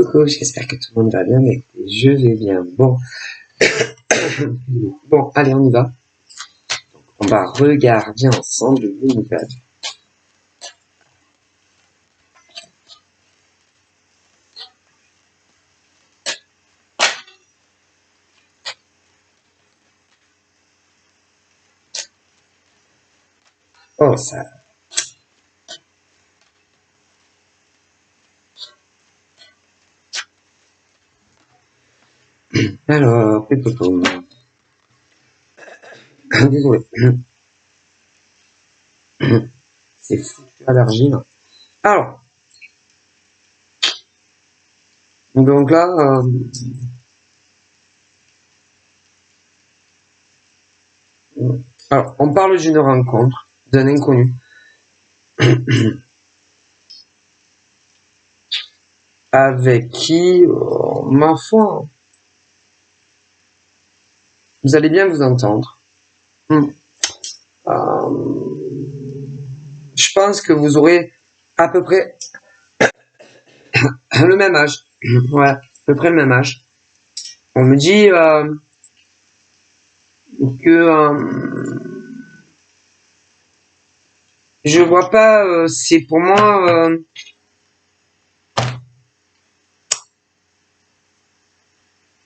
coucou, j'espère que tout le monde va bien, mais écoutez, je vais bien. Bon, bon, allez, on y va. Donc, on va regarder ensemble les nouvelles. Oh, ça... Alors, plutôt... Désolé. C'est fou, allergie, là. Alors, donc là, alors, on parle d'une rencontre d'un inconnu. Avec qui, ma foi, vous allez bien vous entendre. Je pense que vous aurez à peu près le même âge. Ouais, à peu près le même âge. On me dit que je vois pas, c'est pour moi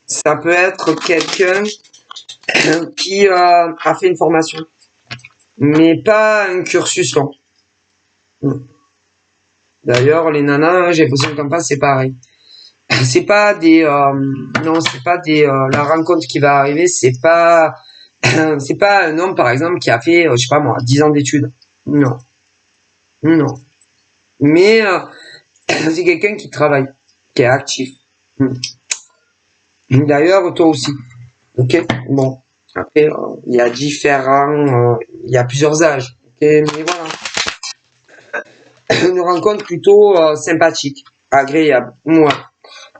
ça peut être quelqu'un qui a fait une formation, mais pas un cursus long. D'ailleurs, les nanas, j'ai l'impression qu'en face c'est pareil. C'est pas des non, c'est pas des la rencontre qui va arriver, c'est pas c'est pas un homme par exemple qui a fait je sais pas moi 10 ans d'études. Non. Non. Mais c'est quelqu'un qui travaille, qui est actif. D'ailleurs, toi aussi. Ok. Bon. Après, il y a il y a plusieurs âges. Ok. Mais voilà. Une rencontre plutôt sympathique, agréable. Moi.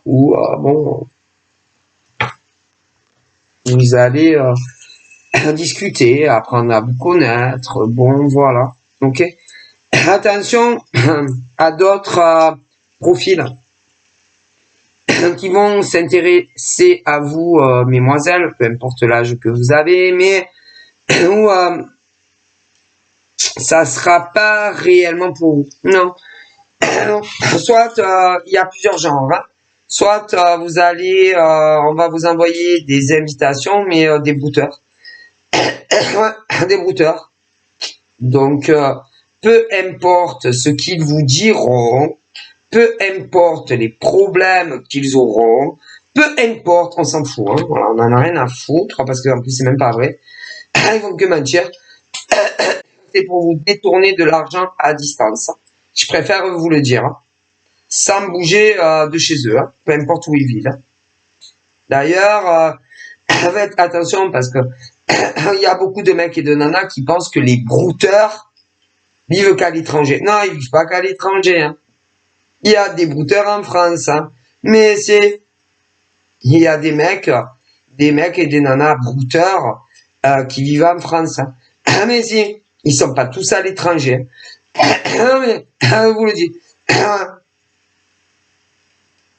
Ou bon, vous allez discuter, apprendre à vous connaître. Bon, voilà. Ok. Attention à d'autres profils qui vont s'intéresser à vous, mesdemoiselles, peu importe l'âge que vous avez, mais où ça sera pas réellement pour vous. Non. Soit il y a plusieurs genres. Hein. Soit vous allez, on va vous envoyer des invitations, mais des brouteurs. Des brouteurs. Donc, peu importe ce qu'ils vous diront, peu importe les problèmes qu'ils auront, peu importe, on s'en fout, hein, voilà, on en a rien à foutre, parce qu'en plus c'est même pas vrai, ils vont que mentir, c'est pour vous détourner de l'argent à distance, je préfère vous le dire, hein, sans bouger de chez eux, hein, peu importe où ils vivent. Hein. D'ailleurs, faites attention parce que il y a beaucoup de mecs et de nanas qui pensent que les brouteurs vivent qu'à l'étranger. Non, ils vivent pas qu'à l'étranger, hein. Il y a des brouteurs en France, hein. Mais il y a des mecs et des nanas brouteurs qui vivent en France. Hein. Mais si, ils sont pas tous à l'étranger. Mais, je vous le dis.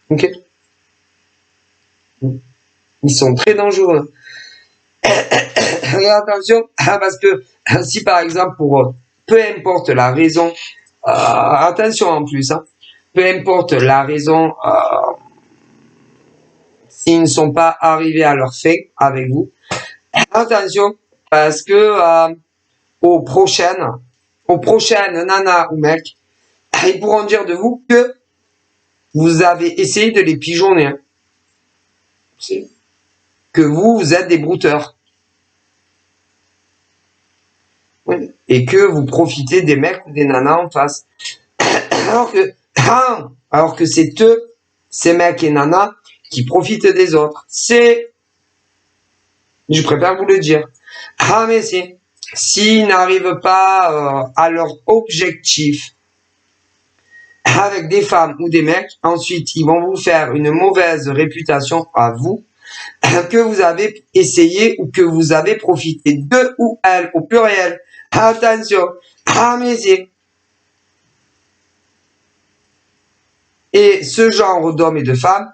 Ok. Ils sont très dangereux. Attention, parce que si par exemple pour peu importe la raison, attention en plus, hein, peu importe la raison, s'ils ne sont pas arrivés à leur fait avec vous, attention, parce que aux prochaines nanas ou mecs, ils pourront dire de vous que vous avez essayé de les pigeonner. Hein. Que vous êtes des brouteurs. Oui. Et que vous profitez des mecs ou des nanas en face. Alors que c'est eux, ces mecs et nanas, qui profitent des autres. Je préfère vous le dire. Ah mais s'ils n'arrivent pas à leur objectif avec des femmes ou des mecs, ensuite ils vont vous faire une mauvaise réputation à vous, que vous avez essayé ou que vous avez profité d'eux ou elles au pluriel. Attention. Ah mais Et ce genre d'hommes et de femmes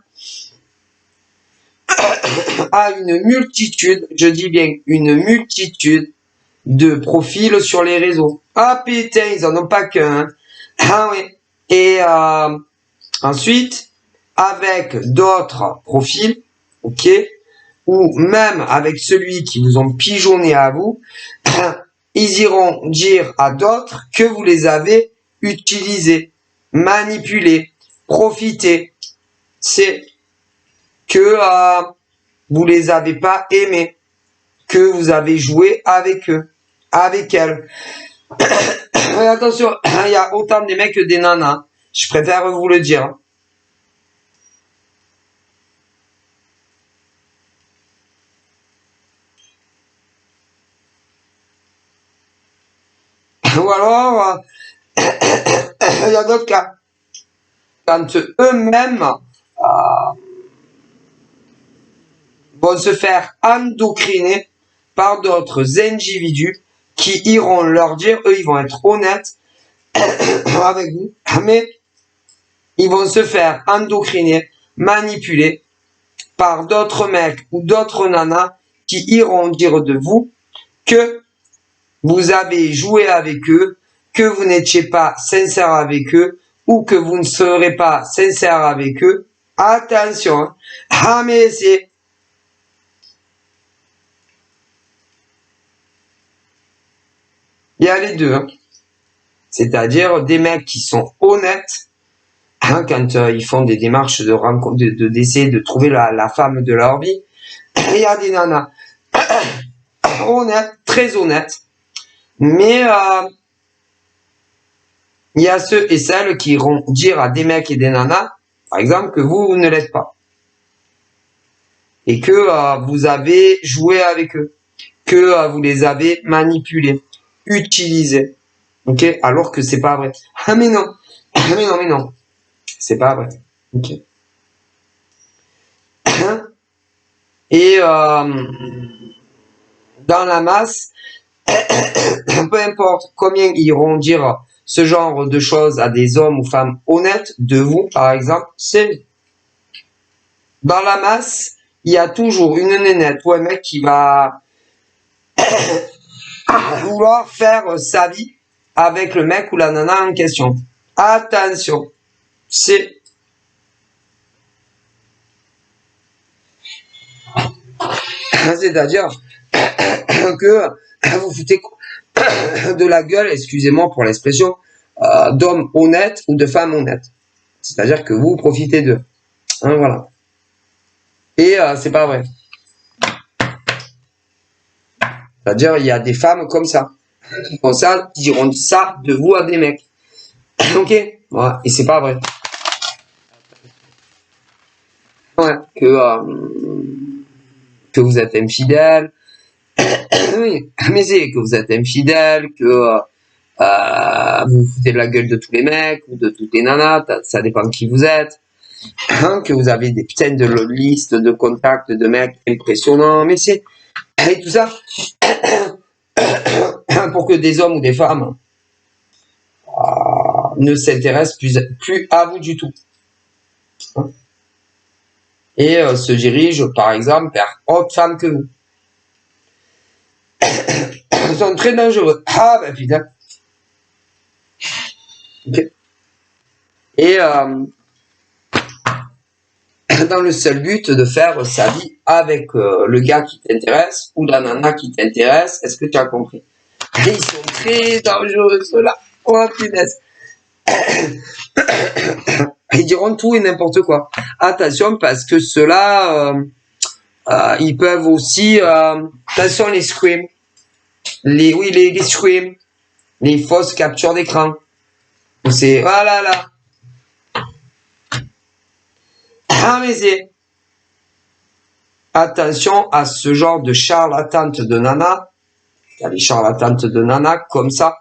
a une multitude, je dis bien une multitude de profils sur les réseaux. Ah putain, ils en ont pas qu'un. Hein. Ah oui. Et ensuite, avec d'autres profils, ok, ou même avec celui qui vous ont pigeonné à vous, ils iront dire à d'autres que vous les avez utilisés, manipulés, profités. C'est que vous les avez pas aimés, que vous avez joué avec eux, avec elles. Mais attention, il y a autant des mecs que des nanas. Je préfère vous le dire. Ou alors, il y a d'autres cas. Quand eux-mêmes vont se faire endocriner par d'autres individus qui iront leur dire, eux, ils vont être honnêtes avec vous, mais ils vont se faire endocriner, manipuler par d'autres mecs ou d'autres nanas qui iront dire de vous que vous avez joué avec eux, que vous n'étiez pas sincère avec eux ou que vous ne serez pas sincère avec eux. Attention, hein. Ah mais c'est... Il y a les deux, hein. C'est-à-dire des mecs qui sont honnêtes hein, quand ils font des démarches de rencontre, d'essayer de trouver la femme de leur vie. Il y a des nanas honnêtes, très honnêtes, mais il y a ceux et celles qui iront dire à des mecs et des nanas, par exemple, que vous ne l'êtes pas. Et que vous avez joué avec eux. Que vous les avez manipulés, utilisés. Ok? Alors que c'est pas vrai. Ah mais non. Mais non. C'est pas vrai. Ok? Et dans la masse, peu importe combien ils iront dire ce genre de choses à des hommes ou femmes honnêtes de vous, par exemple, c'est dans la masse, il y a toujours une nénette ou un mec qui va vouloir faire sa vie avec le mec ou la nana en question. Attention, c'est-à-dire que vous foutez de la gueule, excusez-moi pour l'expression, d'hommes honnêtes ou de femmes honnêtes. C'est-à-dire que vous profitez d'eux. Hein, voilà. Et c'est pas vrai. C'est-à-dire il y a des femmes comme ça. Qui font ça, qui diront ça de vous à des mecs. Ok? Voilà. Et c'est pas vrai. Ouais. Que vous êtes infidèle. Oui, mais c'est que vous êtes infidèle, que vous foutez de la gueule de tous les mecs ou de toutes les nanas, ça dépend de qui vous êtes. Hein, que vous avez des putains de listes de contacts de mecs impressionnants, mais c'est... Et tout ça pour que des hommes ou des femmes ne s'intéressent plus à vous du tout. Hein, et se dirigent, par exemple, vers autre femme que vous. Ils sont très dangereux. Ah ben putain. Okay. Et dans le seul but de faire sa vie avec le gars qui t'intéresse ou la nana qui t'intéresse. Est-ce que tu as compris? Et ils sont très dangereux, ceux-là. Oh punaise. Ils diront tout et n'importe quoi. Attention parce que ceux-là, ils peuvent aussi... attention les screams. Les screams. Les fausses captures d'écran. C'est... Voilà là. Ah mais c'est... Attention à ce genre de charlatantes de nana. Il y a les charlatantes de nana comme ça.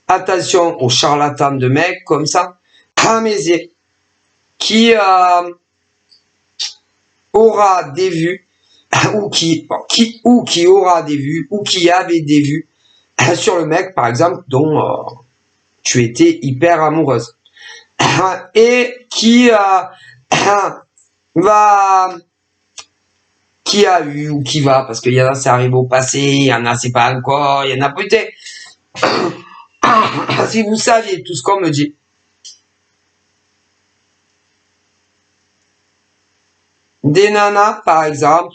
Attention aux charlatans de mecs comme ça. Ah mais c'est... Qui aura des vues ou qui aura des vues ou qui avait des vues sur le mec par exemple dont tu étais hyper amoureuse. et qui qui a eu ou qui va, parce qu'il y en a c'est arrivé au passé, il y en a c'est pas encore, il y en a peut-être. Si vous saviez tout ce qu'on me dit. Des nanas, par exemple.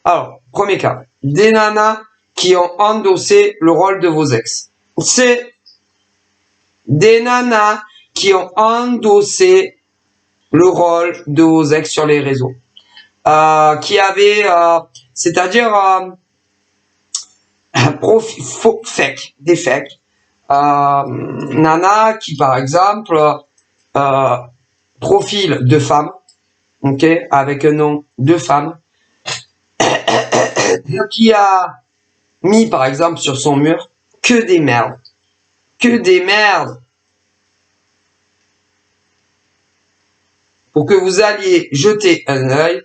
Alors, premier cas. Des nanas qui ont endossé le rôle de vos ex. C'est des nanas qui ont endossé le rôle de vos ex sur les réseaux. Qui avaient, c'est-à-dire fake, des fakes. Nana qui, par exemple, profil de femme, ok, avec un nom de femme, qui a mis, par exemple, sur son mur que des merdes, pour que vous alliez jeter un œil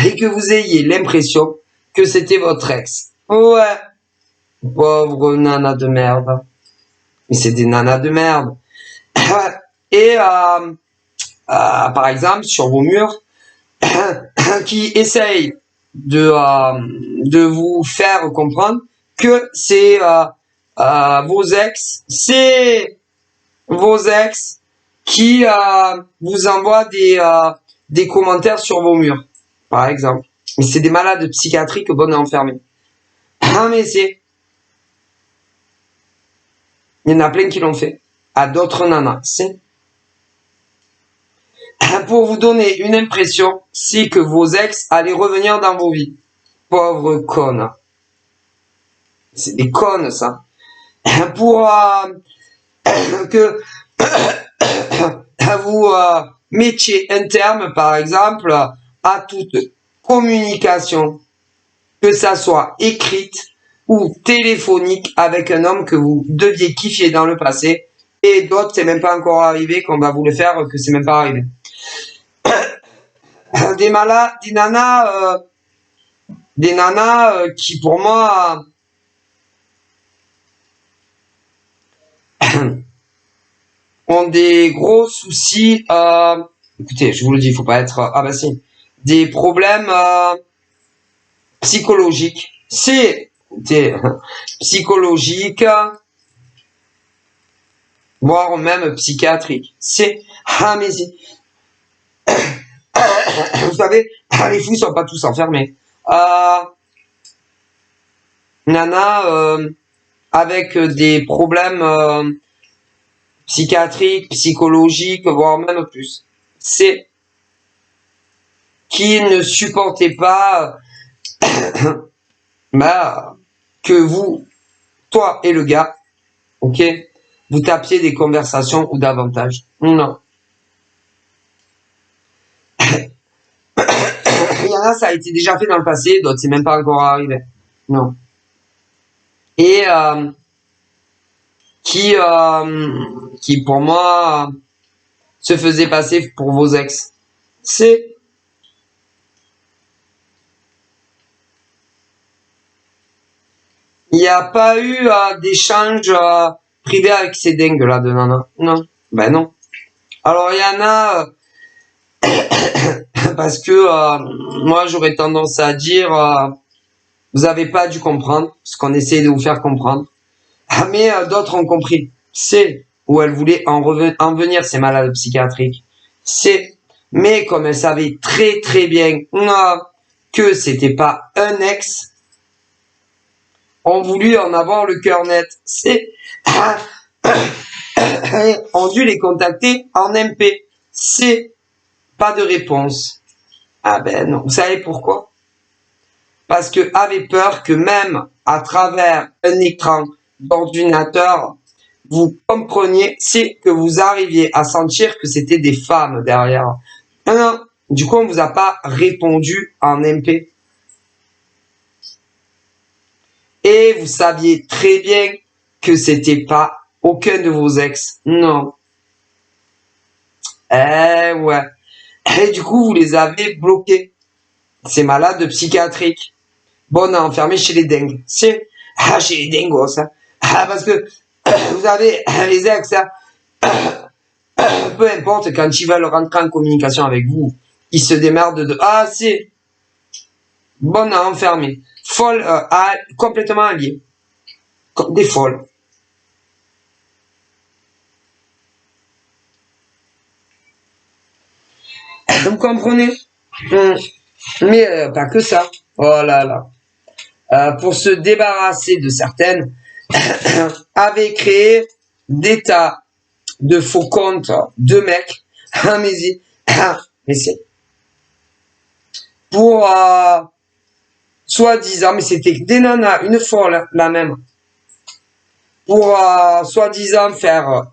et que vous ayez l'impression que c'était votre ex. Ouais, pauvre nana de merde. Mais c'est des nanas de merde. Et par exemple, sur vos murs, qui essayent de vous faire comprendre que c'est vos ex qui vous envoient des commentaires sur vos murs, par exemple. Mais c'est des malades psychiatriques bon à enfermer. Ah mais il y en a plein qui l'ont fait à d'autres nanas. C'est pour vous donner une impression, c'est que vos ex allaient revenir dans vos vies. Pauvre conne. C'est des connes, ça. Pour que vous mettiez un terme, par exemple, à toute communication, que ça soit écrite ou téléphonique avec un homme que vous deviez kiffer dans le passé, et d'autres, c'est même pas encore arrivé, qu'on va vous le faire, que c'est même pas arrivé. Des nanas qui pour moi ont des gros soucis, écoutez, je vous le dis, il faut pas être, des problèmes psychologiques. C'est psychologique, voire même psychiatrique. Vous savez, les fous sont pas tous enfermés. Nana avec des problèmes psychiatriques, psychologiques, voire même plus. C'est qui ne supportait pas que vous, toi et le gars, ok, vous tapiez des conversations ou davantage. Non. Il y en a, ça a été déjà fait dans le passé, d'autres, c'est même pas encore arrivé. Non. Et qui pour moi se faisait passer pour vos ex. Il n'y a pas eu d'échange privé avec ces dingues là de nana. Non. Ben non. Alors il y en a parce que moi j'aurais tendance à dire vous avez pas dû comprendre ce qu'on essaie de vous faire comprendre. Mais d'autres ont compris. C'est où elle voulait en venir ces malades psychiatriques. Mais comme elle savait très très bien que c'était pas un ex, ont voulu en avoir le cœur net. Ont dû les contacter en MP. Pas de réponse. Ah ben non. Vous savez pourquoi? Parce que avait peur que même à travers un écran d'ordinateur, vous compreniez, c'est que vous arriviez à sentir que c'était des femmes derrière. Non. Du coup, on vous a pas répondu en MP. Et vous saviez très bien que c'était pas aucun de vos ex. Non. Ouais. Et du coup, vous les avez bloqués. Ces malades psychiatriques. Bon, on a enfermé chez les dingues. Chez les dingos, ça. Parce que vous avez les ex, peu importe, quand ils veulent rentrer en communication avec vous, ils se démerdent de A à C. Bonne à enfermer. Folle, complètement alliée. Des folles. Vous comprenez? Mais pas que ça. Oh là là. Pour se débarrasser de certaines, avait créé des tas de faux comptes de mecs. Mais c'est pour soi-disant, mais c'était des nanas, une folle, la même. Pour soi-disant faire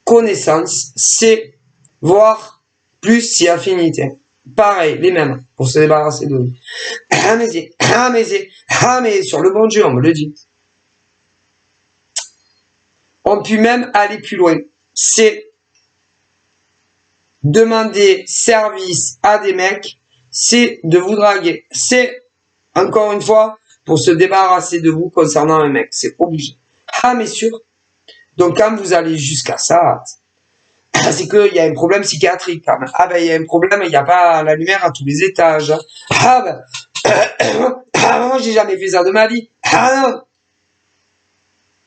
connaissance, c'est voir plus si affinité. Pareil, les mêmes, pour se débarrasser de nous. Mais sur le bon Dieu, on me le dit. On peut même aller plus loin. C'est demander service à des mecs, c'est de vous draguer. C'est, encore une fois, pour se débarrasser de vous concernant un mec. C'est obligé. Mais sûr. Donc, quand vous allez jusqu'à ça, c'est qu'il y a un problème psychiatrique quand même. Il y a un problème, il n'y a pas la lumière à tous les étages. Moi, j'ai jamais fait ça de ma vie. Non.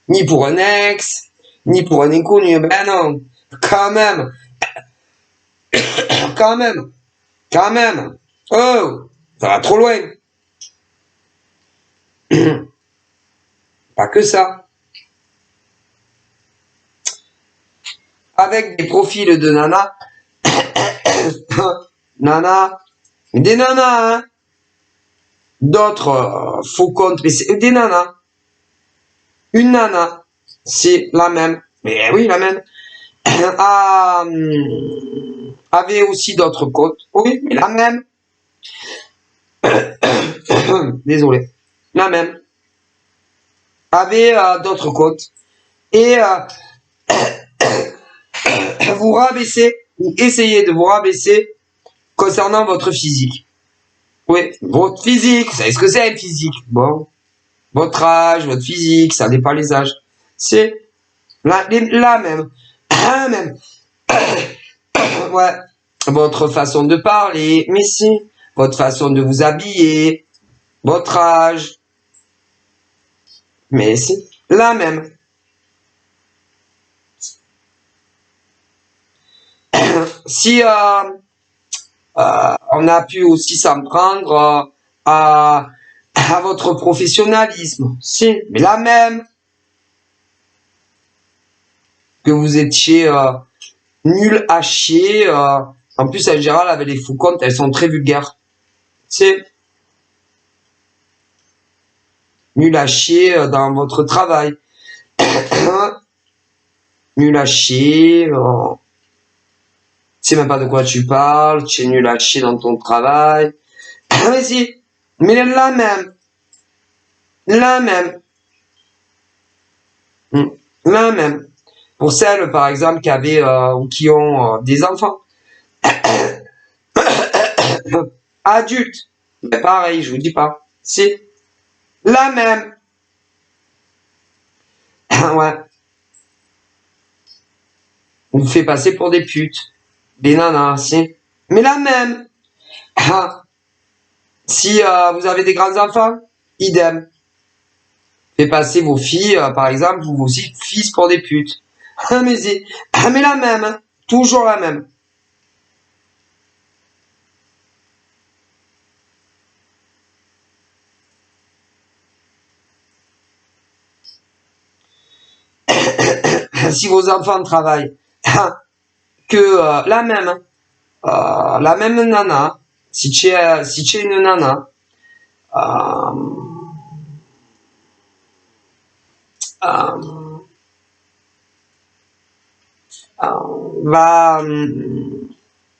Ni pour un ex, ni pour un inconnu. Ben non. Quand même. Quand même. Oh, ça va trop loin. Pas que ça. Avec des profils de nana. Nana. Des nanas, hein. D'autres faux comptes, mais c'est des nanas. Une nana, c'est la même. Mais oui, la même. Avait aussi d'autres comptes. Oui, mais la même. Désolé. La même. Avait d'autres comptes. Et vous rabaisser, ou essayez de vous rabaisser concernant votre physique. Oui, votre physique, vous savez ce que c'est un physique. Bon, votre âge, votre physique, ça dépend les âges. C'est la même. La même. Ouais, votre façon de parler, mais si, votre façon de vous habiller, votre âge, mais si, la même. Si on a pu aussi s'en prendre à votre professionnalisme, si, mais la même. Que vous étiez nul à chier. En plus, en général, avec les faux comptes, elles sont très vulgaires. C'est nul à chier dans votre travail. Nul à chier. Tu sais même pas de quoi tu parles. Tu es nul à chier dans ton travail. Mais si. Mais la même. La même. La même. Pour celles, par exemple, qui avaient ou qui ont des enfants. Adultes. Mais pareil, je vous dis pas. C'est la même. Ouais. On vous fait passer pour des putes. Des nanas, si. Mais la même. Si vous avez des grands enfants, idem. Fait passer vos filles, par exemple, vos fils pour des putes. Mais la même. Hein. Toujours la même. Si vos enfants travaillent, que la même. La même nana. Si tu es une nana,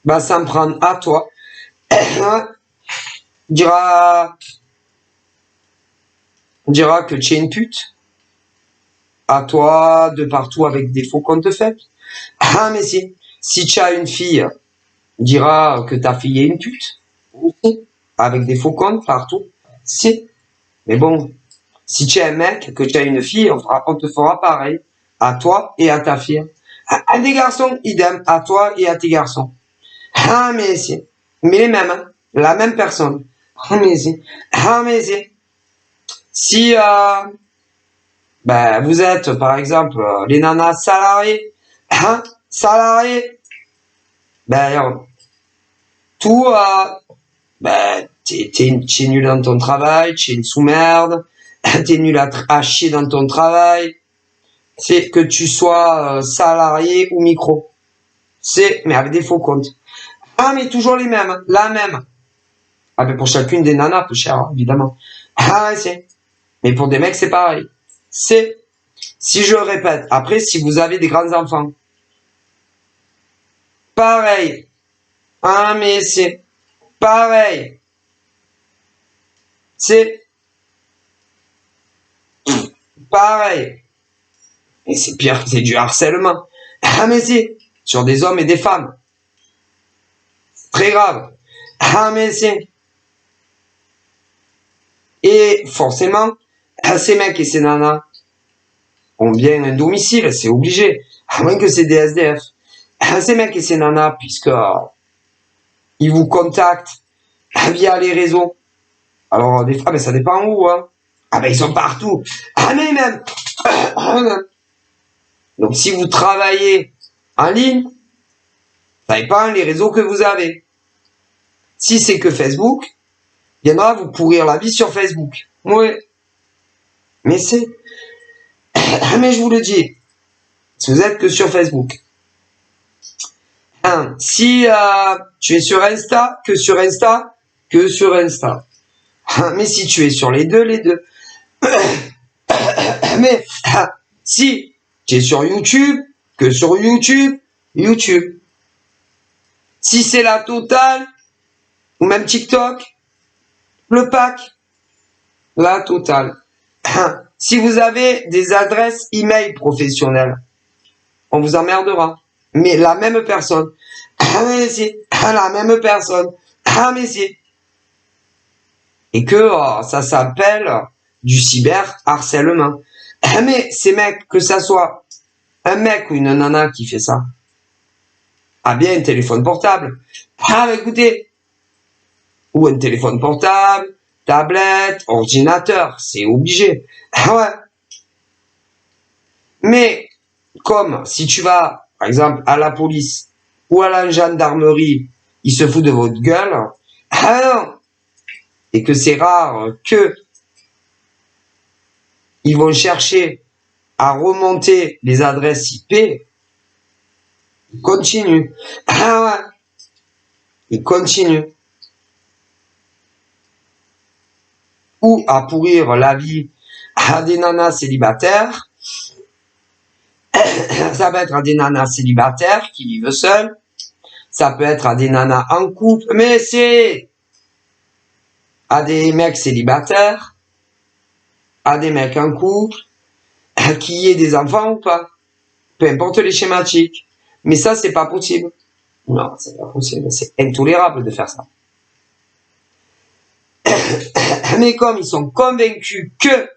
va s'en prendre à toi. dira que tu es une pute. À toi, de partout, avec des faux comptes faits. Mais si tu as une fille, dira que ta fille est une pute. Avec des faux comptes partout. Si. Mais bon, si tu es un mec, que tu as une fille, on te fera pareil. À toi et à ta fille. À des garçons, idem, à toi et à tes garçons. Ah, mais si. Mais les mêmes, hein. La même personne. Ah, mais si. Ah, mais si. Si, ben, vous êtes, par exemple, les nanas salariées, hein, salariées, ben, tout, ben, t'es nul dans ton travail, t'es une sous-merde, t'es nul à chier dans ton travail, c'est que tu sois salarié ou micro. C'est, mais avec des faux comptes. Ah, mais toujours les mêmes, hein, la même. Ah, ben, pour chacune des nanas, peu cher, hein, évidemment. Ah, ouais, c'est. Mais pour des mecs, c'est pareil. C'est, si je répète, après, si vous avez des grands enfants, pareil. Ah, mais c'est pareil. C'est pareil. Et c'est pire, c'est du harcèlement. Ah, mais c'est sur des hommes et des femmes. Très grave. Ah, mais c'est. Et forcément, ces mecs et ces nanas ont bien un domicile, c'est obligé. À moins que c'est des SDF. Ces mecs et ces nanas, puisque ils vous contactent via les réseaux. Alors, des fois, ben, ça dépend où, hein. Ah ben, ils sont partout. Ah, mais même. Donc, si vous travaillez en ligne, ça dépend les réseaux que vous avez. Si c'est que Facebook, il viendra vous pourrir la vie sur Facebook. Oui. Mais c'est... Mais je vous le dis, si vous êtes que sur Facebook. Si tu es sur Insta, que sur Insta, que sur Insta. Mais si tu es sur les deux, les deux. Mais si tu es sur YouTube, que sur YouTube, YouTube. Si c'est la totale, ou même TikTok, le pack, la totale. Si vous avez des adresses email professionnelles, on vous emmerdera. Mais la même personne. Ah mais si, la même personne. Ah mais si. Et que ça s'appelle du cyberharcèlement. Mais ces mecs, que ça soit un mec ou une nana qui fait ça, a bien un téléphone portable. Ah, écoutez, ou un téléphone portable, tablette, ordinateur, c'est obligé. Ah ouais. Mais comme si tu vas, par exemple, à la police ou à la gendarmerie, ils se foutent de votre gueule. Ah non. Et que c'est rare que ils vont chercher à remonter les adresses IP. Ils continuent. Ah ouais. Ils continuent. Ou à pourrir la vie à des nanas célibataires. Ça peut être à des nanas célibataires qui vivent seules. Ça peut être à des nanas en couple. Mais c'est à des mecs célibataires. À des mecs en couple. Qui aient des enfants ou pas. Peu importe les schématiques. Mais ça, c'est pas possible. Non, c'est pas possible. C'est intolérable de faire ça. Mais comme ils sont convaincus que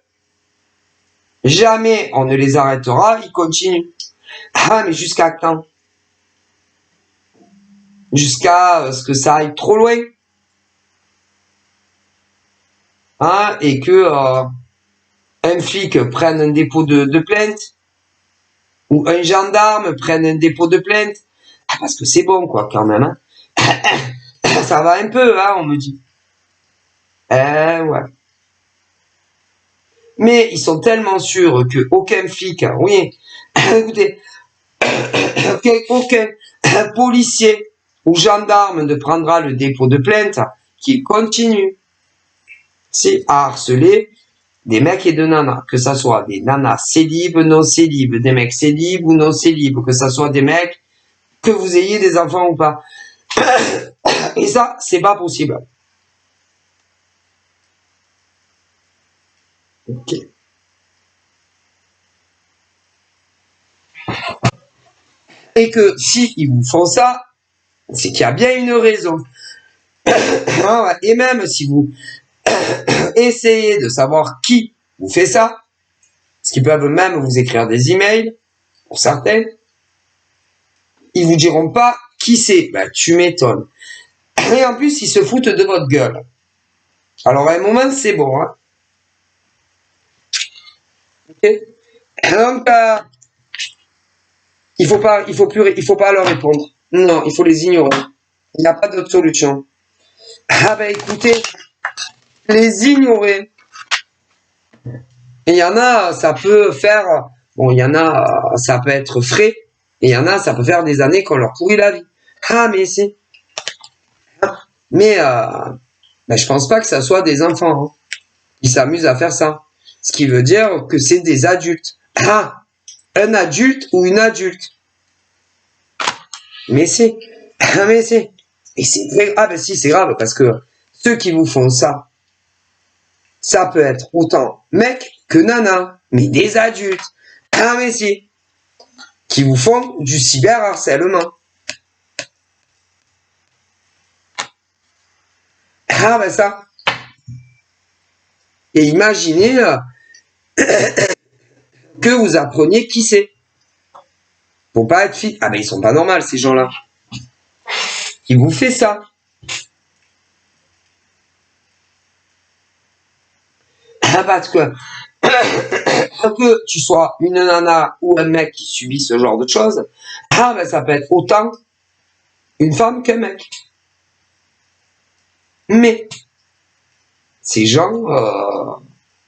jamais on ne les arrêtera, ils continuent. Ah, mais jusqu'à quand? Jusqu'à ce que ça aille trop loin. Hein, et que un flic prenne un dépôt de plainte, ou un gendarme prenne un dépôt de plainte. Ah, parce que c'est bon, quoi, quand même. Hein. Ça va un peu, hein, on me dit. Ouais. Mais ils sont tellement sûrs que aucun flic, oui, écoutez, aucun policier ou gendarme ne prendra le dépôt de plainte, qu'ils continuent. C'est à harceler des mecs et des nanas, que ça soit des nanas célibes, non célibes, des mecs célibes ou non célibes, que ça soit des mecs, que vous ayez des enfants ou pas. Et ça, c'est pas possible. Ok. Et que si ils vous font ça, c'est qu'il y a bien une raison. Et même si vous essayez de savoir qui vous fait ça, parce qu'ils peuvent même vous écrire des emails, pour certains, ils vous diront pas qui c'est. Ben, tu m'étonnes. Et en plus, ils se foutent de votre gueule. Alors, à un moment, c'est bon. Hein. Ok. Donc, il faut pas leur répondre. Non, il faut les ignorer. Il n'y a pas d'autre solution. Ah ben, écoutez, les ignorer. Et il y en a, ça peut faire, bon, il y en a, ça peut être frais. Et il y en a, ça peut faire des années qu'on leur pourrit la vie. Ah, mais si. Mais, ben, je pense pas que ça soit des enfants hein, qui s'amusent à faire ça. Ce qui veut dire que c'est des adultes. Ah, un adulte ou une adulte. Mais c'est, mais c'est, et c'est vrai. Ah ben si, c'est grave parce que ceux qui vous font ça, ça peut être autant mec que nana, mais des adultes. Ah mais si, qui vous font du cyberharcèlement. Ah ben ça. Et imaginez que vous appreniez qui c'est. Pour pas être fille. Ah ben ils sont pas normaux ces gens-là. Qui vous fait ça. Ah parce que tu sois une nana ou un mec qui subit ce genre de choses, ah ben ça peut être autant une femme qu'un mec. Mais ces gens,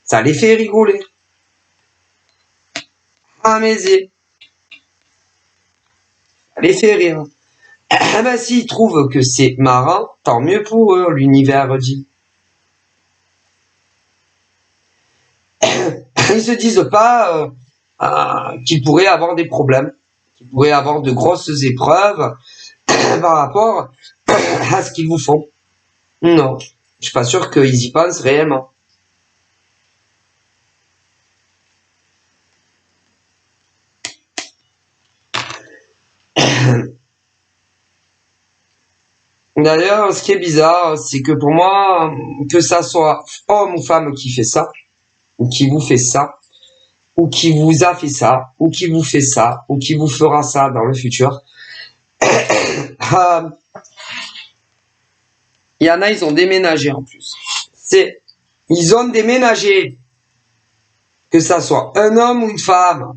ça les fait rigoler. Ah mais ça les fait rire. Ah ben s'ils trouvent que c'est marrant, tant mieux pour eux, l'univers dit. Ils se disent pas qu'ils pourraient avoir des problèmes, qu'ils pourraient avoir de grosses épreuves par rapport à ce qu'ils vous font. Non, je suis pas sûr qu'ils y pensent réellement. D'ailleurs, ce qui est bizarre, c'est que pour moi, que ça soit homme ou femme qui fait ça, ou qui vous fait ça, ou qui vous a fait ça, ou qui vous fait ça, ou qui vous fera ça dans le futur, il y en a, ils ont déménagé en plus. Ils ont déménagé, que ça soit un homme ou une femme.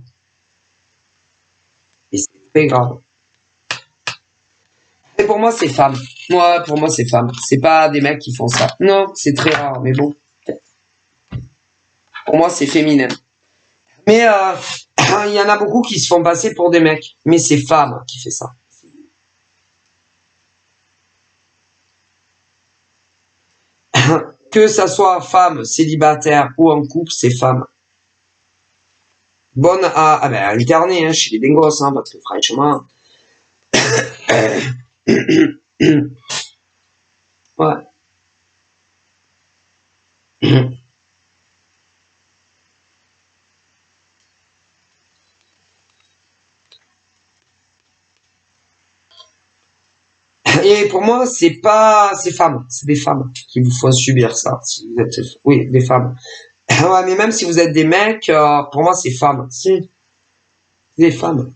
Et c'est très grave. Et pour moi, c'est femme. Moi, pour moi, c'est femme. C'est pas des mecs qui font ça. Non, c'est très rare, mais bon. Pour moi, c'est féminin. Mais il y en a beaucoup qui se font passer pour des mecs. Mais c'est femme qui fait ça. Que ça soit femme célibataire ou en couple, c'est femme. Bonne à alterner hein, chez les dingos, hein, parce que franchement. Ouais. Et pour moi, c'est femmes, c'est des femmes qui vous font subir ça. Si vous êtes, oui, des femmes. Ouais, mais même si vous êtes des mecs, pour moi, c'est femmes. Si, des femmes.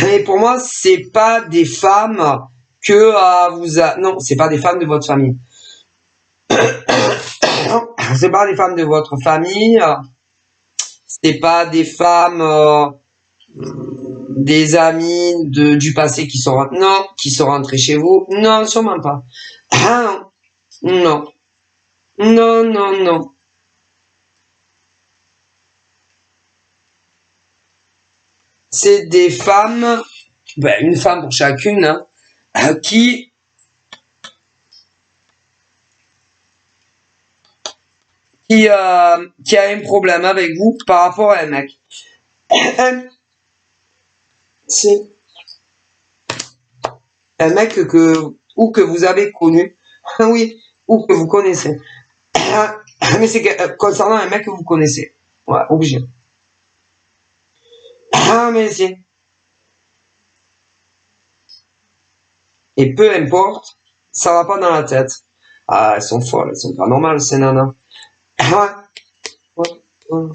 Et pour moi, c'est pas des femmes que non, c'est pas des femmes de votre famille. Non, c'est pas des femmes de votre famille. C'est pas des femmes, des amis du passé qui sont non, qui sont rentrés chez vous. Non, sûrement pas. Ah, non, non, non, non. C'est des femmes, ben, une femme pour chacune, hein, qui a un problème avec vous par rapport à un mec. C'est un mec que vous avez connu, oui, ou que vous connaissez. Mais c'est concernant un mec que vous connaissez. Ouais, obligé. Ah, mais c'est. Et peu importe, ça va pas dans la tête. Ah, elles sont folles, elles sont pas normales, ces nanas. Ouais, ouais, ouais.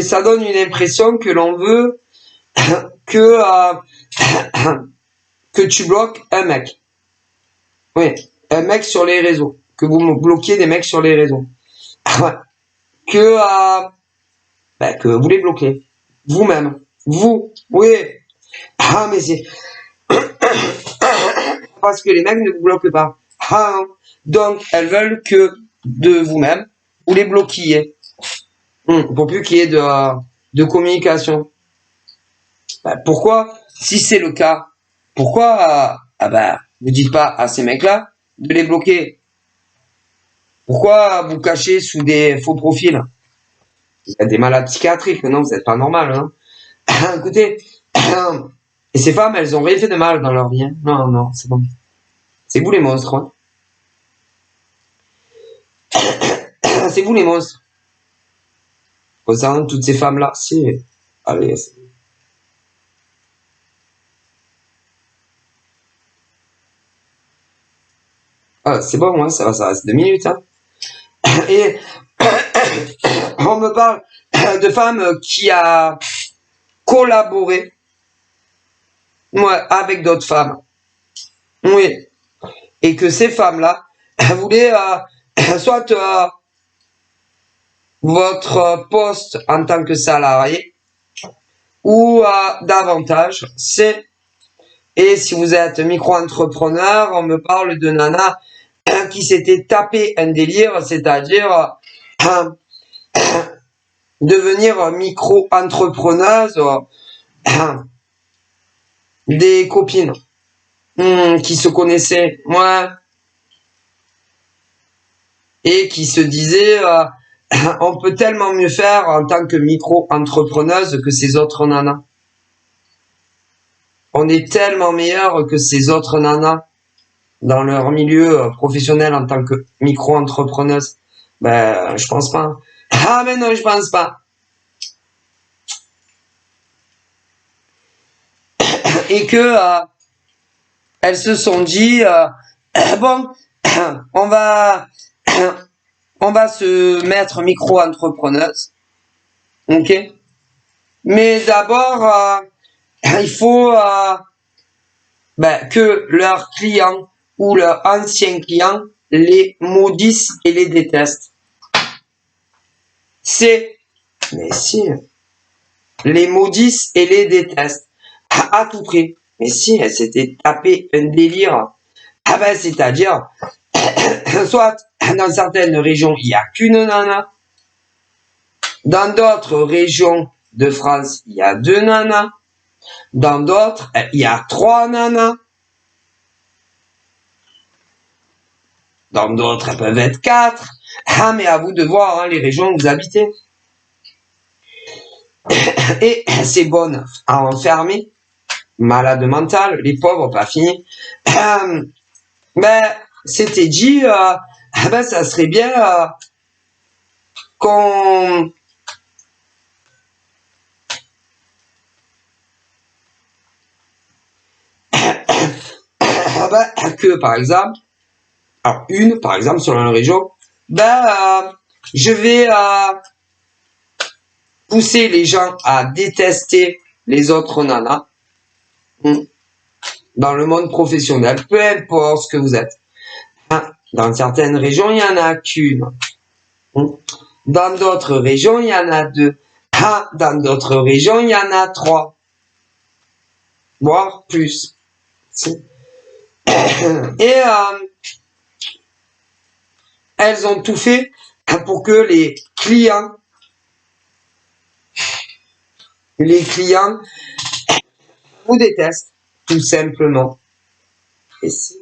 ça donne une impression que l'on veut que que tu bloques un mec. Oui, un mec sur les réseaux. Que vous me bloquiez des mecs sur les réseaux. Que vous les bloquez. Vous-même. Vous. Oui. Ah, mais c'est... Parce que les mecs ne vous bloquent pas. Ah, donc, elles veulent que de vous-même, vous les bloquiez. Pour plus qu'il y ait de communication. Pourquoi, si c'est le cas, pourquoi vous dites pas à ces mecs-là de les bloquer? Pourquoi vous cachez sous des faux profils? Il y a des malades psychiatriques, non, vous n'êtes pas normal. Hein. Écoutez, et ces femmes, elles ont rien fait de mal dans leur vie. Hein. Non, non, c'est bon. C'est vous les monstres. Hein. C'est vous les monstres. Concernant toutes ces femmes-là, si. Allez, c'est bon, hein, ça reste 2 minutes. Hein. Et on me parle de femmes qui a collaboré avec d'autres femmes. Oui. Et que ces femmes-là voulaient soit votre poste en tant que salarié ou davantage, et si vous êtes micro-entrepreneur, on me parle de nana qui s'était tapé un délire, c'est-à-dire devenir micro-entrepreneuse des copines qui se connaissaient, et qui se disaient on peut tellement mieux faire en tant que micro-entrepreneuse que ces autres nanas. On est tellement meilleur que ces autres nanas dans leur milieu professionnel en tant que micro-entrepreneuse. Je pense pas. Ah, mais non, je pense pas. Et que elles se sont dit bon, on va se mettre micro-entrepreneuse. Ok? Mais d'abord, il faut que leurs clients ou leurs anciens clients les maudissent et les détestent. Mais si, les maudissent et les détestent à tout prix. Mais si, elle s'était tapé un délire. C'est-à-dire, soit dans certaines régions, il n'y a qu'une nana. Dans d'autres régions de France, il y a 2 nanas. Dans d'autres, il y a 3 nanas. Dans d'autres, elles peuvent être 4. Mais à vous de voir hein, les régions où vous habitez. Et ces bonnes à enfermer, malades mentales, les pauvres, pas fini. C'était dit, ça serait bien qu'on que par exemple, par exemple sur une région, je vais pousser les gens à détester les autres nanas dans le monde professionnel, peu importe ce que vous êtes. Dans certaines régions, il y en a qu'une. Dans d'autres régions, il y en a 2. Dans d'autres régions, il y en a 3. Voire plus. Et elles ont tout fait pour que les clients vous détestent, tout simplement. Et si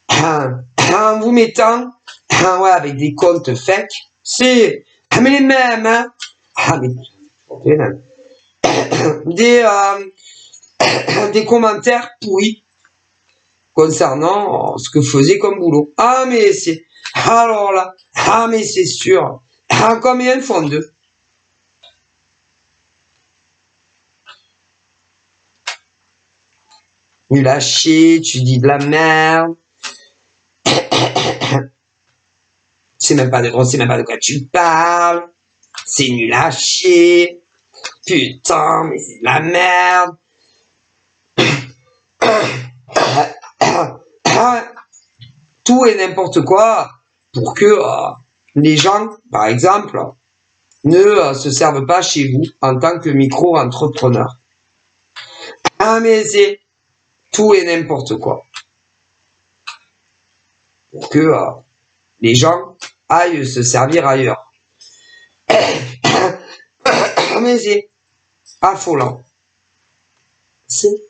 en vous mettant avec des comptes fake, c'est mais les mêmes, hein. Des commentaires pourris concernant ce que faisait comme boulot. Mais c'est alors là, mais c'est sûr. Combien font 2? Nul à chier, tu dis de la merde. on sait même pas de quoi tu parles. C'est nul à chier. Putain, mais c'est de la merde. Tout et n'importe quoi pour que les gens, par exemple, ne se servent pas chez vous en tant que micro-entrepreneur. Ah, mais c'est tout et n'importe quoi. Pour que les gens aillent se servir ailleurs. Mais c'est affolant. C'est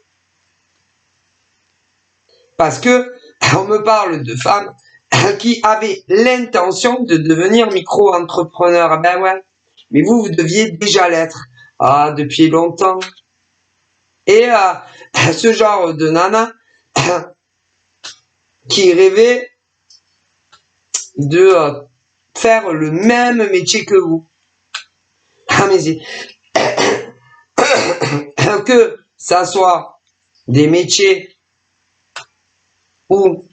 parce que on me parle de femmes qui avaient l'intention de devenir micro-entrepreneur. Ben ouais, mais vous deviez déjà l'être depuis longtemps. Et ce genre de nana qui rêvait de faire le même métier que vous. Ah mais c'est que ça soit des métiers où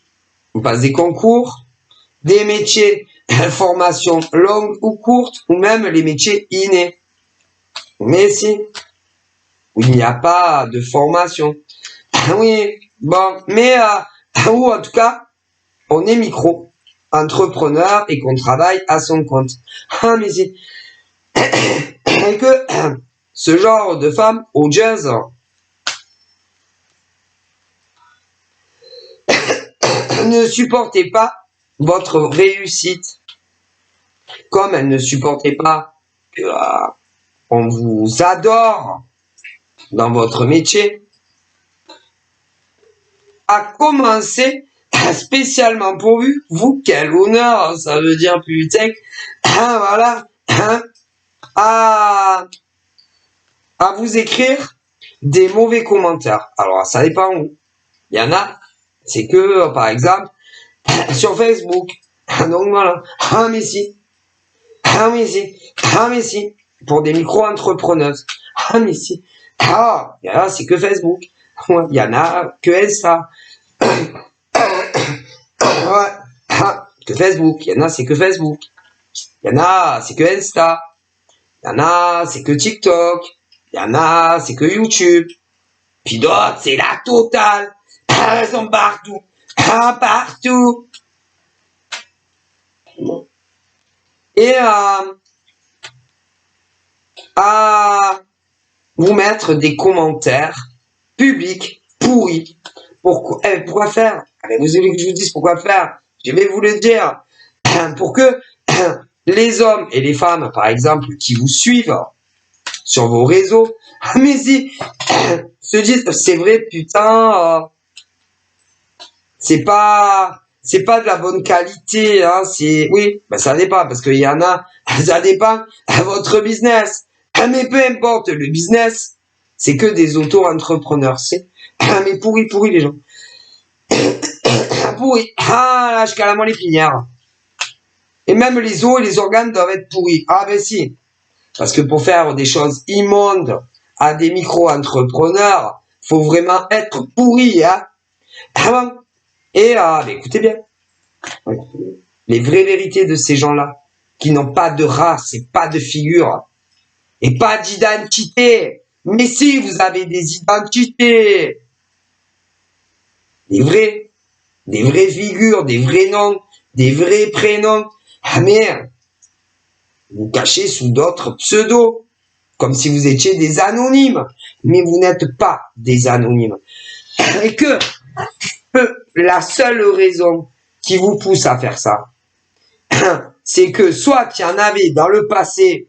on passe des concours, des métiers formation longue ou courte, ou même les métiers innés. Mais si, où il n'y a pas de formation. Oui, bon, mais ou en tout cas, on est micro-entrepreneur et qu'on travaille à son compte. Ah mais si, et que ce genre de femme au jazz ne supportait pas votre réussite, comme elle ne supportait pas que on vous adore dans votre métier, a commencé spécialement pour vous, quel honneur, ça veut dire putain, voilà, à vous écrire des mauvais commentaires. Alors ça dépend où. Il y en a, c'est que par exemple sur Facebook. Donc voilà. Ah mais si. Ah mais si. Ah mais si. Pour des micro-entrepreneuses. Ah mais si. Ah, il y en a, c'est que Facebook. Il y en a que Insta. Ouais. Ah, que Facebook. Il y en a, c'est que Facebook. Il y en a, c'est que Insta. Il y en a, c'est que TikTok. Il y en a, c'est que YouTube. Puis d'autres, c'est la totale. Elles sont partout. Partout. Et à vous mettre des commentaires publics pourris. Pourquoi faire? Vous voulez que je vous dise pourquoi faire? Je vais vous le dire. Pour que les hommes et les femmes, par exemple, qui vous suivent sur vos réseaux, mais si, se disent, c'est vrai, putain, c'est pas de la bonne qualité, hein, oui, ben ça dépend, parce qu'il y en a, ça dépend à votre business. Mais peu importe, le business, c'est que des auto-entrepreneurs, mais pourri les gens. Pourri. Ah, là, jusqu'à la moelle épinière. Et même les os et les organes doivent être pourris. Ah, ben si. Parce que pour faire des choses immondes à des micro-entrepreneurs, faut vraiment être pourri, hein. Ah bon. Et écoutez bien, les vraies vérités de ces gens-là, qui n'ont pas de race et pas de figure, et pas d'identité. Mais si, vous avez des identités, des vraies figures, des vrais noms, des vrais prénoms. Ah mais, vous cachez sous d'autres pseudos, comme si vous étiez des anonymes. Mais vous n'êtes pas des anonymes. Et que la seule raison qui vous pousse à faire ça, c'est que soit il y en avait dans le passé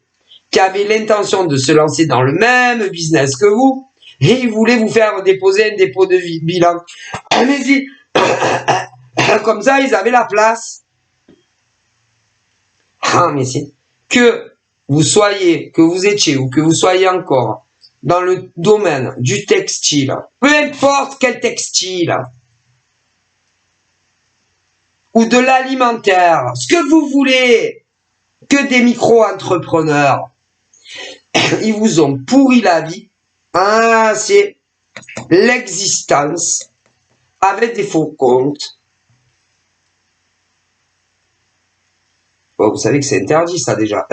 qui avaient l'intention de se lancer dans le même business que vous, et ils voulaient vous faire déposer un dépôt de bilan. Allez-y. Comme ça, ils avaient la place. Ah, mais si. Que vous étiez ou que vous soyez encore dans le domaine du textile, peu importe quel textile, ou de l'alimentaire, ce que vous voulez, que des micro-entrepreneurs, ils vous ont pourri la vie. Ah, c'est l'existence avec des faux comptes. Bon, vous savez que c'est interdit, ça, déjà.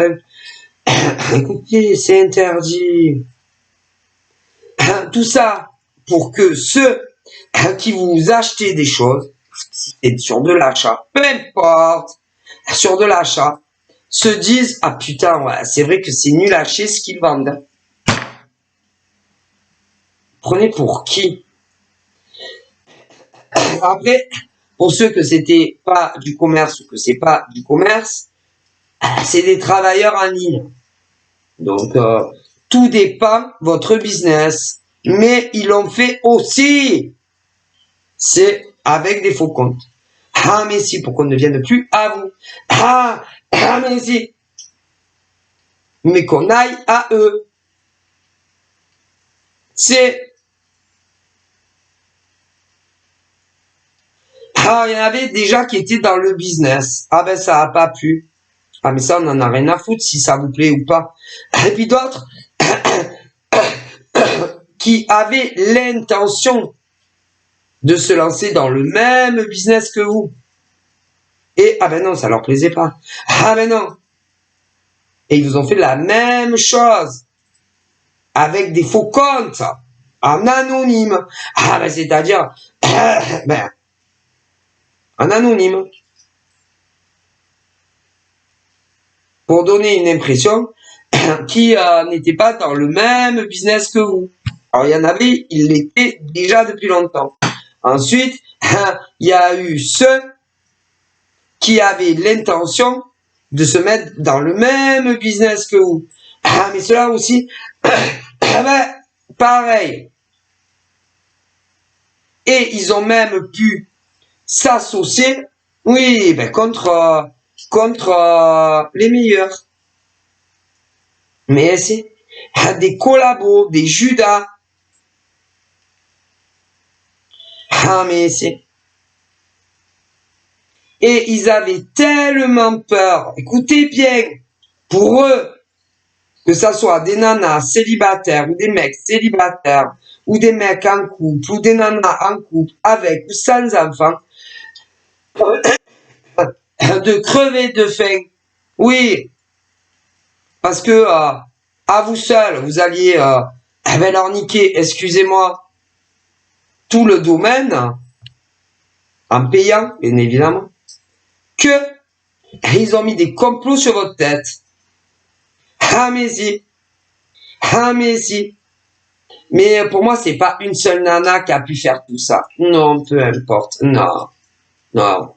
Écoutez, c'est interdit. Tout ça pour que ceux qui vous achetez des choses, si c'est sur de l'achat, peu importe, sur de l'achat, se disent, ah putain, ouais, c'est vrai que c'est nul à chier ce qu'ils vendent. Prenez pour qui? Après, pour ceux que c'était pas du commerce ou que c'est pas du commerce, c'est des travailleurs en ligne. Donc, tout dépend votre business. Mais ils l'ont fait aussi. C'est avec des faux comptes. Ah, mais si, pour qu'on ne vienne plus à vous. Ah, mais si. Mais qu'on aille à eux. C'est... Ah, il y en avait déjà qui étaient dans le business. Ah ben, ça n'a pas plu. Ah, mais ça, on en a rien à foutre si ça vous plaît ou pas. Et puis d'autres qui avaient l'intention de se lancer dans le même business que vous. Et, ah ben non, ça leur plaisait pas. Ah ben non. Et ils vous ont fait la même chose. Avec des faux comptes. En anonyme. Ah ben c'est-à-dire, ben, en anonyme. Pour donner une impression qui n'était pas dans le même business que vous. Alors il y en avait, ils l'étaient déjà depuis longtemps. Ensuite, il y a eu ceux qui avaient l'intention de se mettre dans le même business que vous. Ah, mais cela aussi, ben, pareil. Et ils ont même pu s'associer, oui, ben, contre les meilleurs. Mais c'est des collabos, des Judas. Ah, mais c'est... Et ils avaient tellement peur, écoutez bien, pour eux, que ça soit des nanas célibataires ou des mecs célibataires, ou des mecs en couple, ou des nanas en couple, avec ou sans enfants, de crever de faim. Oui, parce que à vous seul, vous alliez leur niquer, excusez-moi, tout le domaine, en payant, bien évidemment, que ils ont mis des complots sur votre tête. Ah mais si, ah mais si. Mais pour moi, c'est pas une seule nana qui a pu faire tout ça. Non, peu importe. Non, non.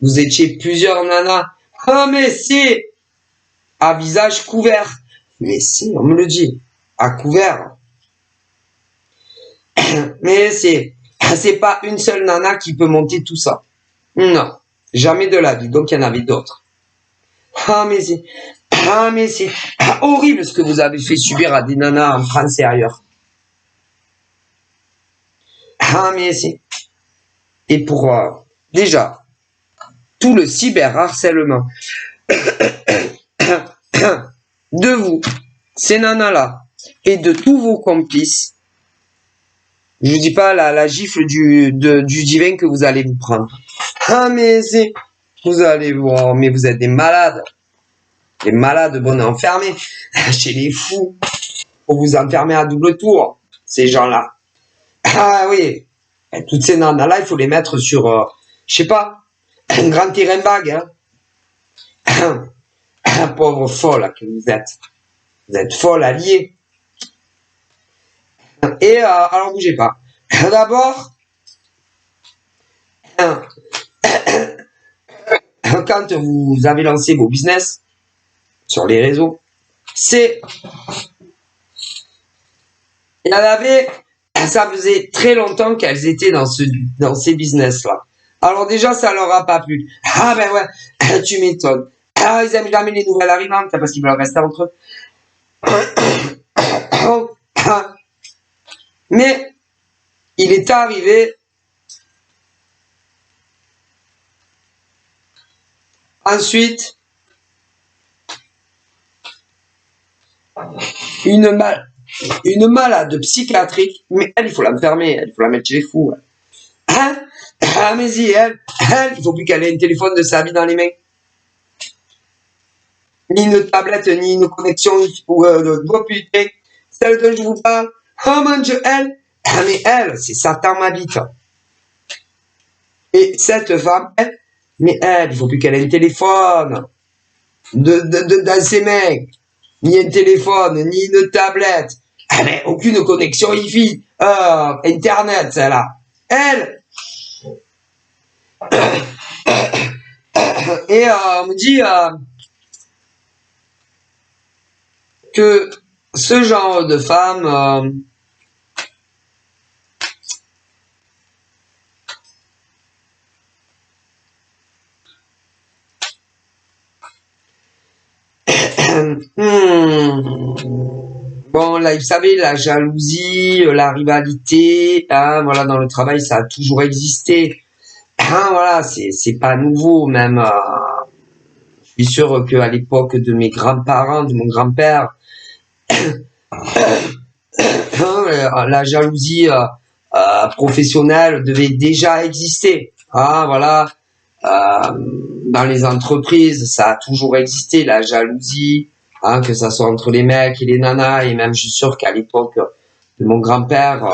Vous étiez plusieurs nanas. Ah mais si, à visage couvert. Mais si, on me le dit, à couvert. Mais c'est pas une seule nana qui peut monter tout ça. Non, jamais de la vie. Donc il y en avait d'autres. Ah mais c'est, ah mais c'est horrible ce que vous avez fait subir à des nanas en France et ailleurs. Ah mais c'est, et pour déjà tout le cyberharcèlement de vous, ces nanas là, et de tous vos complices. Je vous dis pas la gifle du divin que vous allez vous prendre. Ah mais c'est, vous allez voir, mais vous êtes des malades. Des malades, bon, enfermés chez les fous. Pour vous enfermer à double tour, ces gens-là. Ah oui, et toutes ces nanas-là, il faut les mettre sur, je sais pas, un grand terrain vague. Hein. Pauvre folle que vous êtes. Vous êtes folle alliée. Et alors bougez pas. D'abord, quand vous avez lancé vos business sur les réseaux, c'est... Il y en avait, ça faisait très longtemps qu'elles étaient dans ces business-là. Alors déjà, ça leur a pas plu. Ah ben ouais, tu m'étonnes. Ah, ils aiment jamais les nouvelles arrivantes parce qu'ils veulent rester entre eux. Mais il est arrivé ensuite une malade psychiatrique, mais elle, il faut l'enfermer, il faut la mettre chez les fous. Hein? Ah, mais si, elle, il faut plus qu'elle ait un téléphone de sa vie dans les mains. ni une tablette, ni une connexion doit puter. Celle dont je vous parle, oh mon Dieu, elle, mais elle, c'est Satan m'habite. Et cette femme, elle, mais elle, il faut plus qu'elle ait un téléphone dans ses mains, ni un téléphone, ni une tablette, mais aucune connexion Wi-Fi, Internet, celle-là. Elle, et on me dit que ce genre de femme bon, là, vous savez, la jalousie, la rivalité, hein, voilà, dans le travail, ça a toujours existé. Hein, voilà, c'est pas nouveau, même. Je suis sûr qu'à l'époque de mes grands-parents, de mon grand-père, la jalousie professionnelle devait déjà exister. Ah, voilà. Dans les entreprises, ça a toujours existé, la jalousie, hein, que ça soit entre les mecs et les nanas, et même je suis sûr qu'à l'époque de mon grand-père,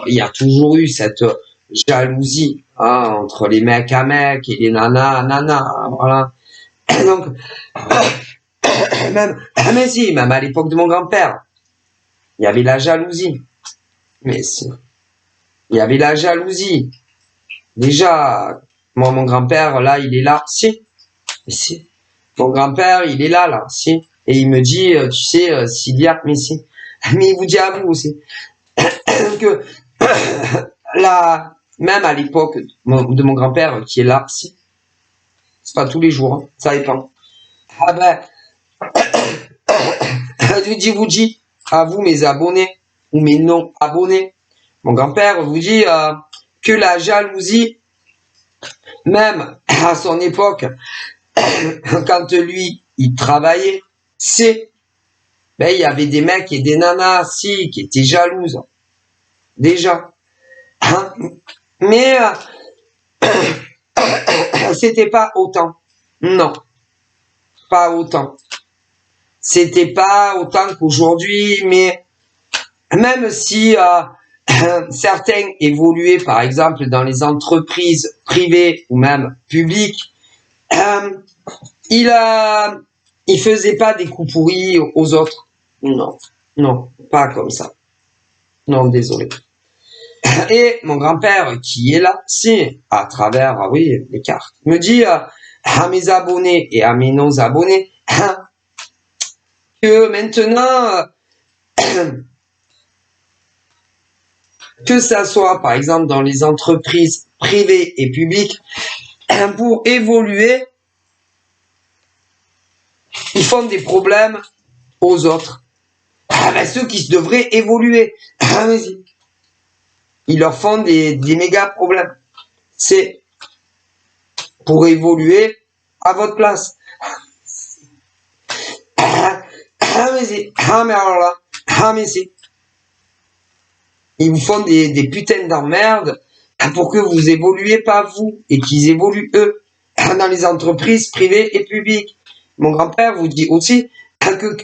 il y a toujours eu cette jalousie, hein, entre les mecs à mecs et les nanas à nanas, hein, voilà. Donc, mais si, même à l'époque de mon grand-père, il y avait la jalousie. Mais si, il y avait la jalousie. Déjà, moi, mon grand-père, là, il est là. Si, mais si. Mon grand-père, il est là, si. Et il me dit, tu sais, Sylvia, mais si. Mais il vous dit à vous aussi. Que, là, même à l'époque de mon grand-père, qui est là, si. C'est pas tous les jours, hein, ça dépend. Ah ben, je vous dis, à vous, mes abonnés, ou mes non-abonnés, mon grand-père vous dit que la jalousie, même à son époque, quand lui, il travaillait, ben, il y avait des mecs et des nanas, si, qui étaient jalouses. Déjà. Hein? Mais, c'était pas autant. Non. Pas autant. C'était pas autant qu'aujourd'hui, mais même si certains évoluaient, par exemple, dans les entreprises privées ou même publiques, il faisait pas des coups pourris aux autres. Non, non, pas comme ça. Non, désolé. Et mon grand-père, qui est là, c'est à travers, oui, les cartes, me dit à mes abonnés et à mes non-abonnés que maintenant, que ça soit, par exemple, dans les entreprises privées et publiques, pour évoluer, ils font des problèmes aux autres. Ah ben, ceux qui devraient évoluer, vas-y. Ils leur font des méga problèmes. C'est pour évoluer à votre place. Vas-y. Ah mais alors là, mais si. Ils vous font des putains d'emmerdes pour que vous évoluez pas vous et qu'ils évoluent eux dans les entreprises privées et publiques. Mon grand-père vous dit aussi que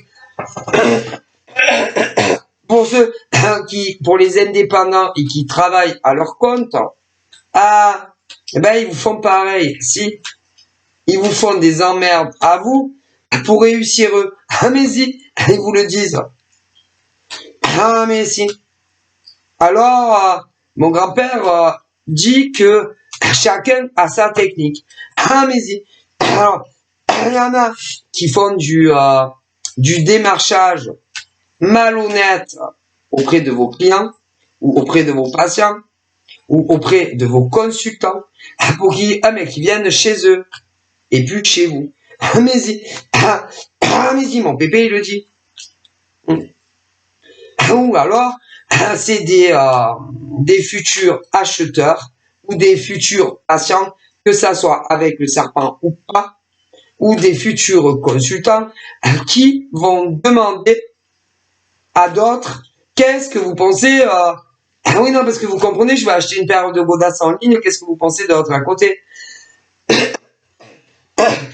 pour ceux pour les indépendants et qui travaillent à leur compte, eh ben ils vous font pareil. Si ils vous font des emmerdes à vous pour réussir eux, mais si, ils vous le disent. Ah mais si. Alors, mon grand-père dit que chacun a sa technique. Ah mais si. Alors, il y en a qui font du démarchage malhonnête auprès de vos clients ou auprès de vos patients ou auprès de vos consultants pour qu'ils viennent chez eux et plus chez vous. Mais si, mon pépé il le dit. Ou alors c'est des futurs acheteurs ou des futurs patients, que ça soit avec le serpent ou pas, ou des futurs consultants qui vont demander à d'autres, qu'est-ce que vous pensez ah oui, non, parce que vous comprenez, je vais acheter une paire de godasses en ligne, qu'est-ce que vous pensez de l'autre à côté?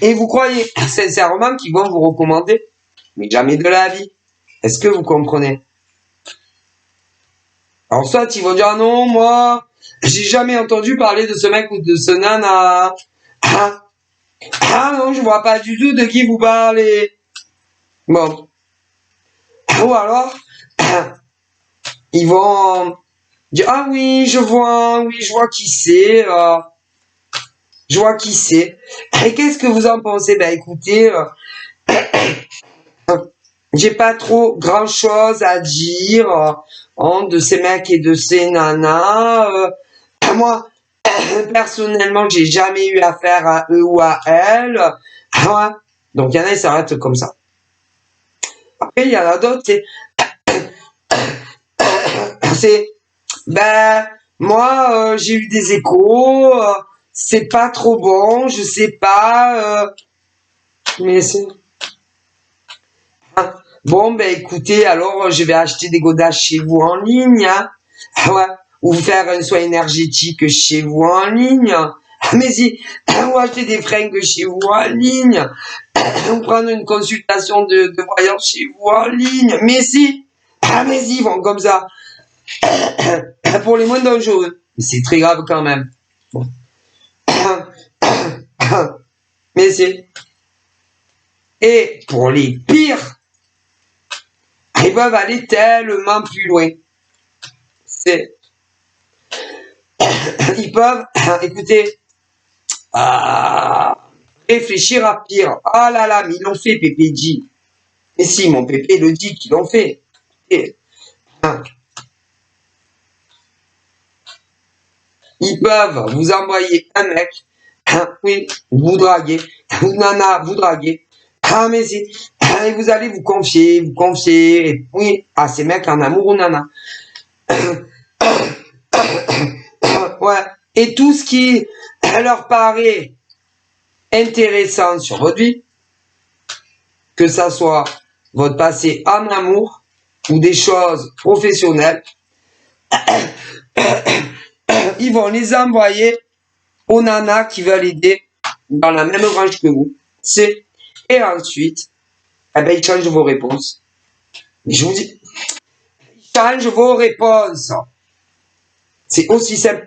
Et vous croyez sincèrement qu'ils vont vous recommander? Mais jamais de la vie. Est-ce que vous comprenez? Alors soit ils vont dire, ah non, moi, j'ai jamais entendu parler de ce mec ou de ce nana. Ah non, je vois pas du tout de qui vous parlez. Bon. Ou alors, ils vont dire, ah oui, je vois qui c'est. Je vois qui c'est. Et qu'est-ce que vous en pensez? Ben écoutez, j'ai pas trop grand chose à dire de ces mecs et de ces nanas. Moi, personnellement, j'ai jamais eu affaire à eux ou à elles. Ouais. Donc il y en a, ils s'arrêtent comme ça. Après, il y en a d'autres, c'est ben moi j'ai eu des échos, c'est pas trop bon, je sais pas, mais c'est bon, ben écoutez, alors je vais acheter des godasses chez vous en ligne, hein. Ouais. Ou faire un soin énergétique chez vous en ligne. Mais si, ou acheter des fringues chez vous en ligne, ou prendre une consultation de voyance chez vous en ligne. Mais si, ils vont comme ça. Pour les moins dangereux. Mais c'est très grave quand même. Bon. Mais c'est. Et pour les pires, ils peuvent aller tellement plus loin. C'est. Ils peuvent, écoutez, réfléchir à pire. Ah là là, mais ils l'ont fait, Pépé dit. Et si, mon Pépé le dit qu'ils l'ont fait. Et, ils peuvent vous envoyer un mec, oui, vous draguer, ou nana, vous draguer. Ah, mais si, et vous allez vous confier, et, oui, à ces mecs en amour ou nana. Ouais. Et tout ce qui leur paraît intéressant sur votre vie, que ça soit votre passé en amour ou des choses professionnelles, ils vont les envoyer aux nanas qui veulent aider dans la même branche que vous. Et ensuite, eh ben, ils changent vos réponses. Mais je vous dis, ils changent vos réponses. C'est aussi simple.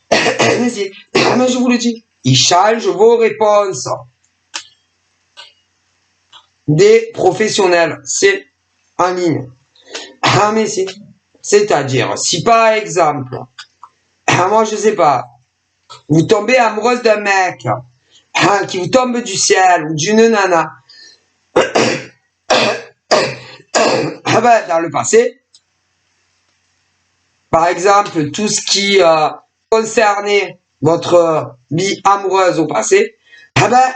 Mais je vous le dis, ils changent vos réponses. Des professionnels, c'est en ligne. Ah, mais c'est-à-dire, si par exemple, moi je sais pas, vous tombez amoureuse d'un mec qui vous tombe du ciel ou d'une nana, dans le passé, par exemple, tout ce qui concernait votre vie amoureuse au passé,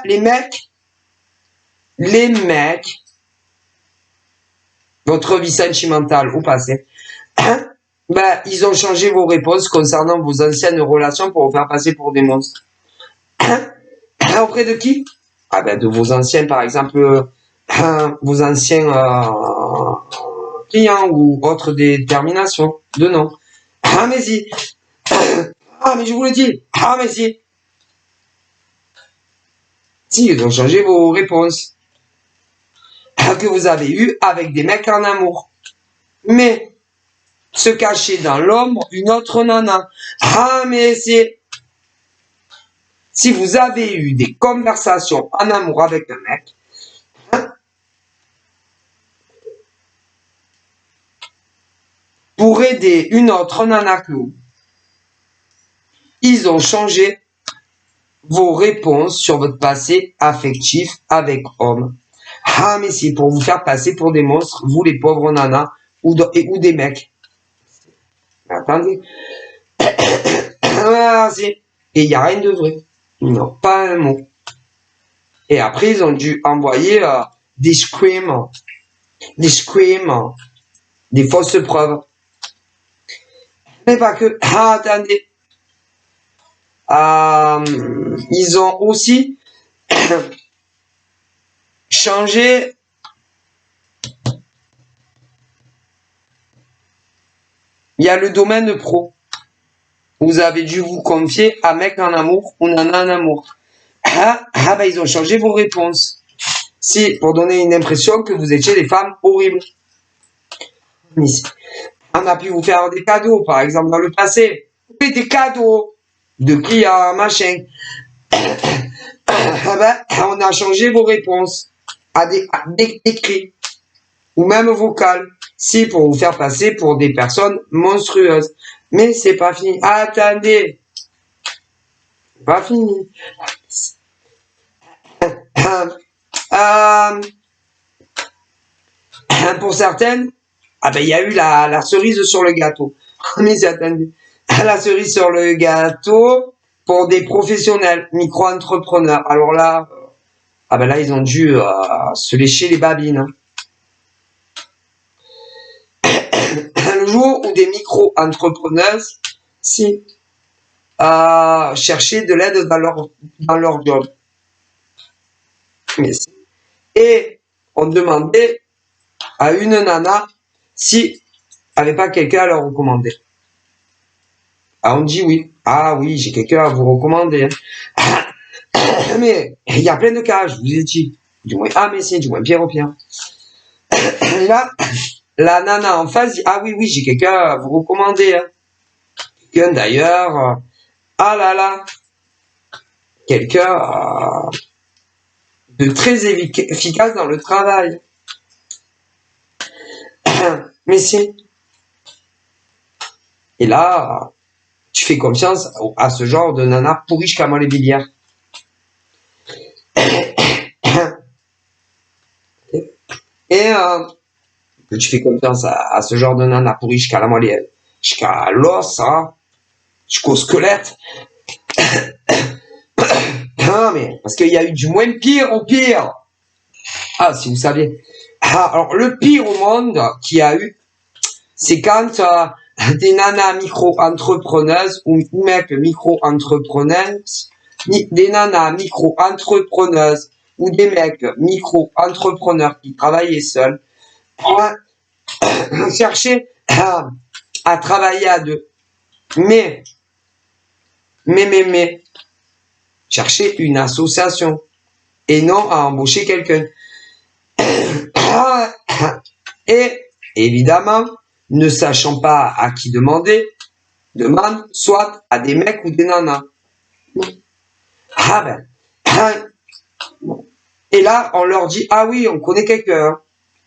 les mecs, votre vie sentimentale au passé, ils ont changé vos réponses concernant vos anciennes relations pour vous faire passer pour des monstres. Auprès de qui? De vos anciens, par exemple, vos anciens clients ou autres déterminations de nom. Mais si. Mais je vous le dis. Mais si. Si, ils ont changé vos réponses que vous avez eues avec des mecs en amour. Mais se cacher dans l'ombre une autre nana. Mais si vous avez eu des conversations en amour avec un mec, pour aider une autre nana que vous, ils ont changé vos réponses sur votre passé affectif avec homme. Mais c'est pour vous faire passer pour des monstres, vous les pauvres nanas, ou des mecs. Attendez. Et il n'y a rien de vrai. Non, pas un mot. Et après, ils ont dû envoyer des screams, des fausses preuves. Mais pas que. Attendez. Ils ont aussi changé il y a le domaine pro. Vous avez dû vous confier à mec en amour ou nana en amour. Ben, ils ont changé vos réponses. Si, pour donner une impression que vous étiez des femmes horribles. Mais on a pu vous faire des cadeaux, par exemple, dans le passé. Oui, des cadeaux de clients, machin. Ben, on a changé vos réponses à des écrits ou même vocales. Si, pour vous faire passer pour des personnes monstrueuses. Mais c'est pas fini. Attendez. Pas fini. Pour certaines, ben, il y a eu la cerise sur le gâteau. Mais attendez. La cerise sur le gâteau pour des professionnels, micro-entrepreneurs. Alors là, ben là, ils ont dû se lécher les babines. Hein. Le jour où des micro-entrepreneuses, si, cherchaient de l'aide dans leur job. Et on demandait à une nana si avait pas quelqu'un à leur recommander. Ah, on dit oui. Ah oui, j'ai quelqu'un à vous recommander. Mais il y a plein de cas, je vous ai dit. Du moins, mais c'est du moins Pierre au Pierre. Là, la nana en face dit, ah oui, j'ai quelqu'un à vous recommander. Hein. Quelqu'un d'ailleurs, ah là là, quelqu'un de très efficace dans le travail. Mais si. Et là, tu fais confiance à ce genre de nana pourriche comme les bilières. Et tu fais confiance à ce genre de nana pourrie jusqu'à la moelle, jusqu'à l'os, hein, jusqu'au squelette. Non, mais parce qu'il y a eu du moins pire au pire. Ah, si vous saviez. Alors, le pire au monde qu'il y a eu, c'est quand des nanas micro-entrepreneuses ou mecs micro-entrepreneuses, des nanas micro-entrepreneuses ou des mecs micro-entrepreneurs qui travaillaient seuls, cherchaient à travailler à deux. Mais, chercher une association et non à embaucher quelqu'un. Et évidemment, ne sachant pas à qui demander, demande soit à des mecs ou des nanas. Et là, on leur dit, ah oui, on connaît quelqu'un.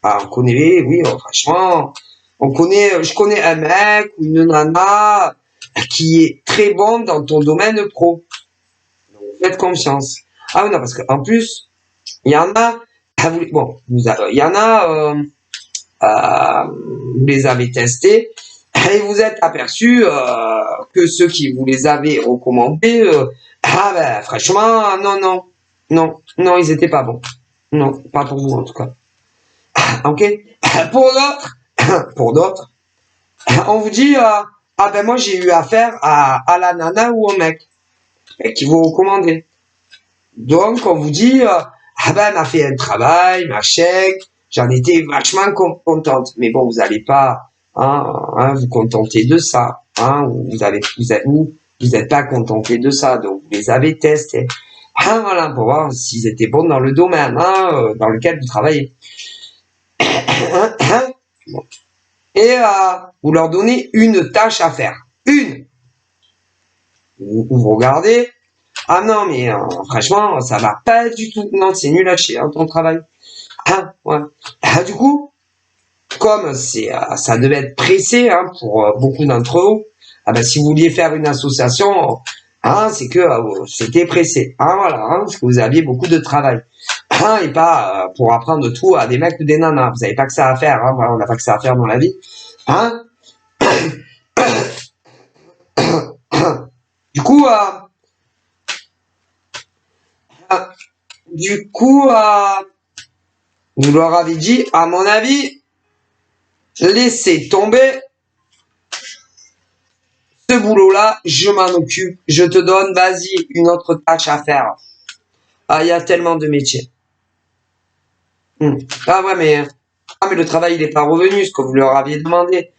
Ah, on connaît, oui, franchement, je connais un mec ou une nana qui est très bon dans ton domaine pro. Donc, faites confiance. Ah oui, non, parce qu'en plus, il y en a, il y en a, vous les avez testés et vous êtes aperçu que ceux qui vous les avaient recommandés, franchement, non, ils étaient pas bons. Non, pas pour vous en tout cas. Ok. Pour d'autres, on vous dit, moi j'ai eu affaire à la nana ou au mec qui vous recommandait. Donc on vous dit, elle m'a fait un travail, ma chèque, j'en étais vachement contente. Mais bon, vous n'allez pas vous contenter de ça. Vous n'êtes pas contenté de ça, donc vous les avez testés. Voilà, pour voir s'ils étaient bons dans le domaine dans lequel vous travaillez. Et vous leur donnez une tâche à faire. Une. Vous regardez. Ah non, mais franchement, ça va pas du tout. Non, c'est nul à chier, ton travail. Ouais. Du coup, comme ça devait être pressé pour beaucoup d'entre eux, si vous vouliez faire une association, c'est que c'était pressé. Voilà, parce que vous aviez beaucoup de travail. Et pas pour apprendre tout à des mecs ou des nanas. Vous n'avez pas que ça à faire. Voilà, on n'a pas que ça à faire dans la vie. Du coup, vous leur avez dit, à mon avis, laissez tomber ce boulot-là, je m'en occupe, je te donne, vas-y, une autre tâche à faire. Il y a tellement de métiers. Ah ouais, mais le travail, il n'est pas revenu, ce que vous leur aviez demandé.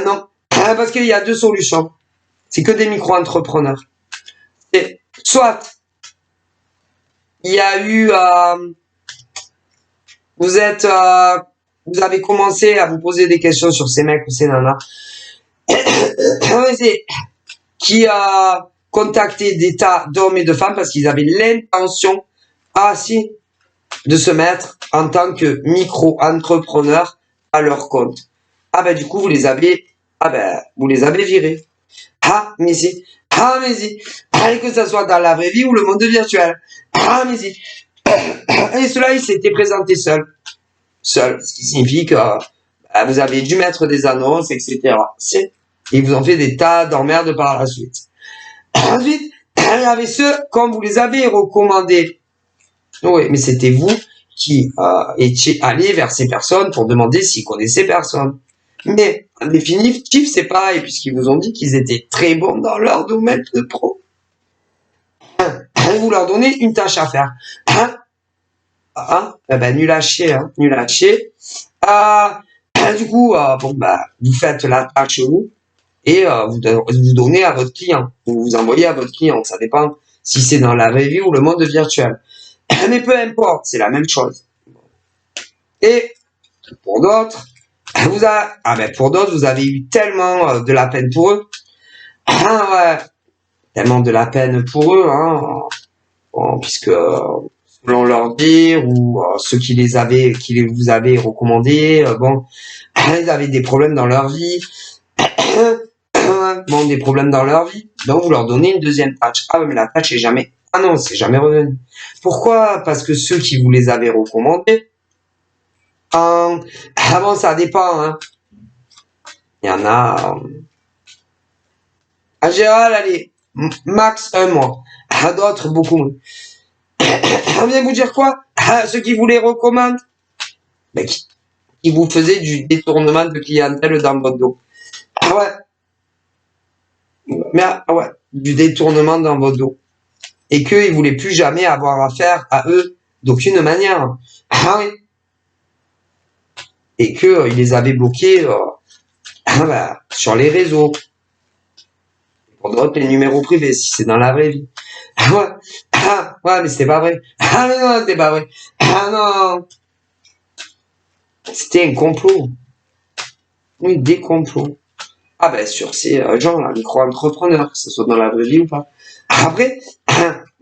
Non, parce qu'il y a deux solutions. C'est que des micro-entrepreneurs. Soit il y a eu, vous avez commencé à vous poser des questions sur ces mecs ou ces nanas qui a contacté des tas d'hommes et de femmes parce qu'ils avaient l'intention, de se mettre en tant que micro-entrepreneur à leur compte. Du coup, vous les avez virés. Mais si. Que ça soit dans la vraie vie ou le monde virtuel. Mais si. Et cela, il s'était présenté seul. Ce qui signifie que vous avez dû mettre des annonces, etc. Ils vous ont fait des tas d'emmerdes par la suite. Ensuite, il y avait ceux, comme vous les avez recommandés. Oui, mais c'était vous qui étiez allé vers ces personnes pour demander s'ils connaissaient personne. Mais en définitive, c'est pareil, puisqu'ils vous ont dit qu'ils étaient très bons dans leur domaine de pro. Vous leur donnez une tâche à faire. Nul à chier, nul à chier. Du coup, vous faites la tâche vous et vous donnez à votre client. Vous envoyez à votre client. Ça dépend si c'est dans la vraie vie ou le monde virtuel. Mais peu importe, c'est la même chose. Et pour d'autres, vous avez eu tellement de la peine pour eux. Tellement de la peine pour eux, puisque selon leur dire ou ceux qui vous avaient recommandé, ils avaient des problèmes dans leur vie. Des problèmes dans leur vie. Donc vous leur donnez une deuxième tâche. Mais la tâche est jamais. C'est jamais revenu. Pourquoi? Parce que ceux qui vous les avaient recommandés, ça dépend. Il y en a. En général, allez, max 1 mois. D'autres, beaucoup moins. On vient vous dire quoi? Ceux qui vous les recommandent, qui vous faisaient du détournement de clientèle dans votre dos. Du détournement dans votre dos. Et qu'ils ne voulaient plus jamais avoir affaire à eux d'aucune manière. Et qu'ils les avaient bloqués sur les réseaux. Pour d'autres, les numéros privés, si c'est dans la vraie vie. Mais c'était pas vrai. Mais non, c'était pas vrai. Non. C'était un complot. Oui, des complots. Sur ces gens-là, micro-entrepreneurs, que ce soit dans la vraie vie ou pas. Après,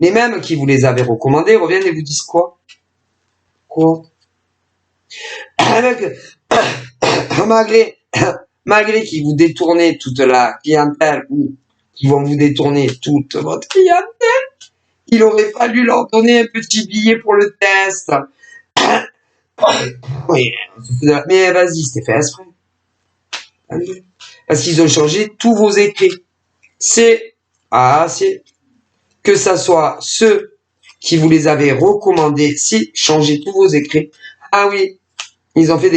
les mêmes qui vous les avaient recommandés reviennent et vous disent quoi? Malgré qu'ils vous détournaient toute la clientèle ou qu'ils vont vous détourner toute votre clientèle, il aurait fallu leur donner un petit billet pour le test. Oui, mais vas-y, c'était fait exprès. Parce qu'ils ont changé tous vos écrits. C'est que ça soit ceux qui vous les avaient recommandés, changez tous vos écrits. Ils ont fait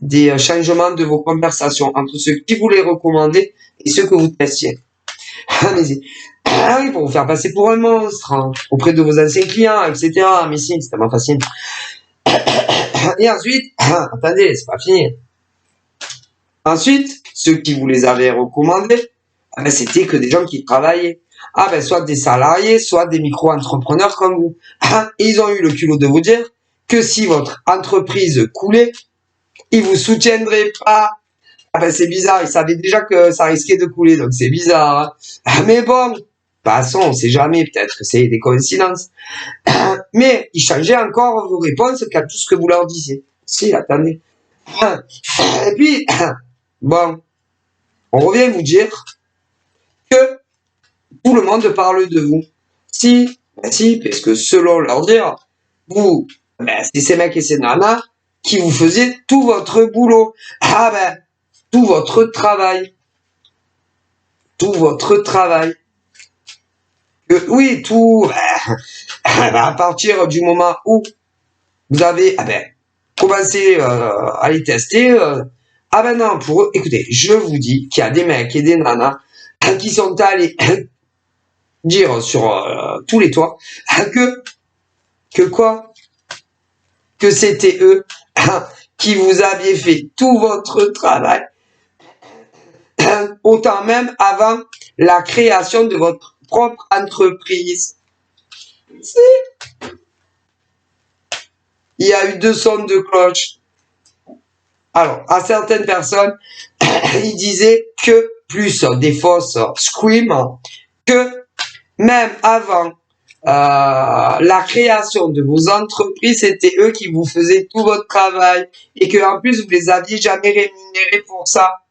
des changements de vos conversations entre ceux qui vous les recommandaient et ceux que vous testiez. Pour vous faire passer pour un monstre, auprès de vos anciens clients, etc. Mais si, c'est tellement facile. Et ensuite, attendez, c'est pas fini. Ensuite, ceux qui vous les avaient recommandés, c'était que des gens qui travaillaient. Soit des salariés, soit des micro-entrepreneurs comme vous. Et ils ont eu le culot de vous dire que si votre entreprise coulait, ils vous soutiendraient pas. C'est bizarre, ils savaient déjà que ça risquait de couler, donc c'est bizarre. Mais bon, passons, on sait jamais, peut-être que c'est des coïncidences. Mais ils changeaient encore vos réponses qu'à tout ce que vous leur disiez. Si, attendez. Et puis, on revient vous dire que tout le monde parle de vous. Si, parce que selon leur dire, vous, c'est ces mecs et ces nanas qui vous faisaient tout votre boulot. Tout votre travail. Tout votre travail. Tout. À partir du moment où vous avez commencé à les tester, non, pour eux, écoutez, je vous dis qu'il y a des mecs et des nanas qui sont allés dire sur tous les toits que c'était eux qui vous aviez fait tout votre travail, autant même avant la création de votre propre entreprise. il y a eu 2 sons de cloche. Alors, à certaines personnes, ils disaient que plus des fausses screams, que même avant la création de vos entreprises, c'était eux qui vous faisaient tout votre travail et que en plus vous les aviez jamais rémunérés pour ça.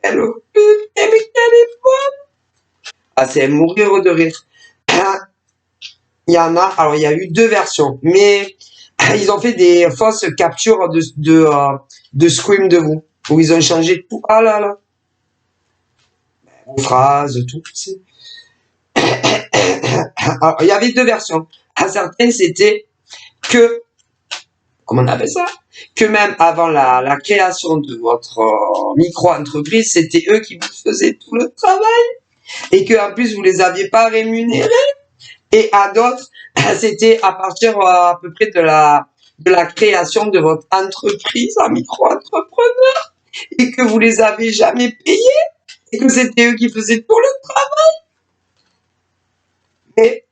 Hello, mais quelle est bonne. Ah, c'est mourir de rire. Il y en a, alors il y a eu 2 versions, mais ils ont fait des fausses captures de scream de vous, où ils ont changé tout. Ah là là, vos phrases, tout. Alors, il y avait 2 versions. À certaines, c'était que, comment on appelle ça? Que même avant la création de votre micro-entreprise, c'était eux qui vous faisaient tout le travail. Et que en plus, vous les aviez pas rémunérés. Et à d'autres, c'était à partir à peu près de la création de votre entreprise, un micro-entrepreneur, et que vous les avez jamais payés, et que c'était eux qui faisaient tout le travail. Et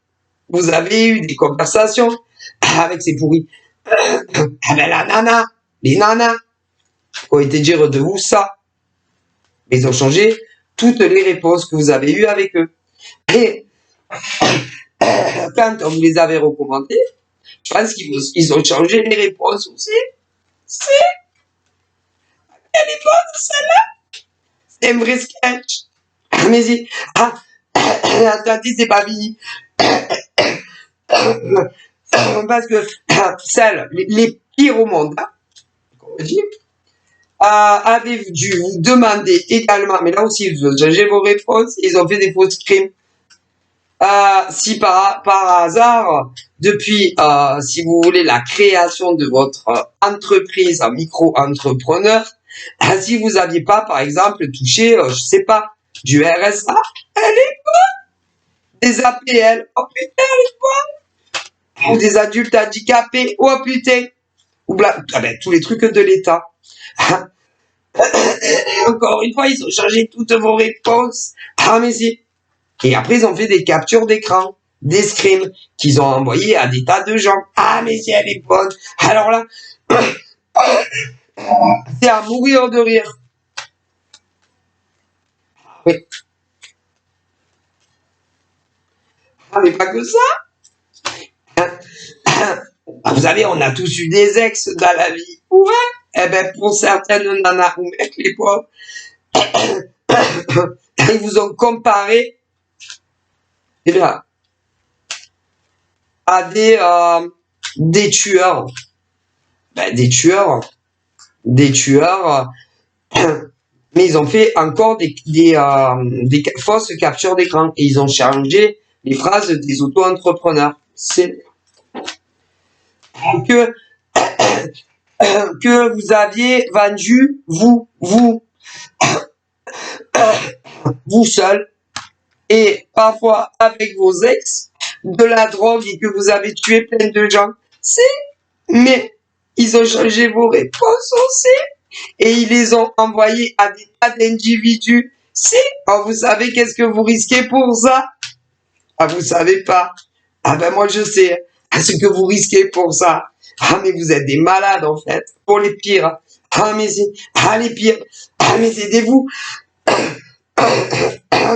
vous avez eu des conversations avec ces pourris. Ah ben la nana, les nanas, ont été dire de vous ça. Mais ils ont changé toutes les réponses que vous avez eues avec eux. Et quand on vous les avait recommandées, je pense qu'ils ont changé les réponses aussi. C'est, elle est bonne celle-là. C'est un vrai sketch. Mais attendez, c'est pas fini. Parce que celles, les pires au monde, hein, on peut dire, avaient dû vous demander également, mais là aussi, ils ont changé vos réponses, ils ont fait des fausses crimes. Si par hasard, depuis, si vous voulez, la création de votre entreprise en micro-entrepreneur, si vous aviez pas, par exemple, touché, je sais pas, du RSA, elle est bonne, des APL, oh putain, elle est bonne, ou des adultes handicapés, oh putain, ou ah ben, tous les trucs de l'État. Encore une fois, ils ont changé toutes vos réponses. Ah, mais si. Et après, ils ont fait des captures d'écran, des screens, qu'ils ont envoyés à des tas de gens. Ah, mais si elle est bonne. Alors là, c'est à mourir de rire. Oui. Ah, mais pas que ça. Vous savez, on a tous eu des ex dans la vie. Ouais. Eh ben, pour certaines nanas ou mecs, les pauvres, ils vous ont comparé, eh bien, à des tueurs. Ben, des tueurs, mais ils ont fait encore des fausses captures d'écran et ils ont changé les phrases des auto-entrepreneurs. C'est que que vous aviez vendu vous seul et parfois avec vos ex de la drogue et que vous avez tué plein de gens. C'est mais ils ont changé vos réponses aussi et ils les ont envoyées à des tas d'individus. Si, oh, vous savez qu'est-ce que vous risquez pour ça? Ah, vous savez pas. Ah ben moi je sais ce que vous risquez pour ça. Ah mais vous êtes des malades en fait, pour les pires. Ah mais c'est, ah les pires. Ah mais aidez-vous.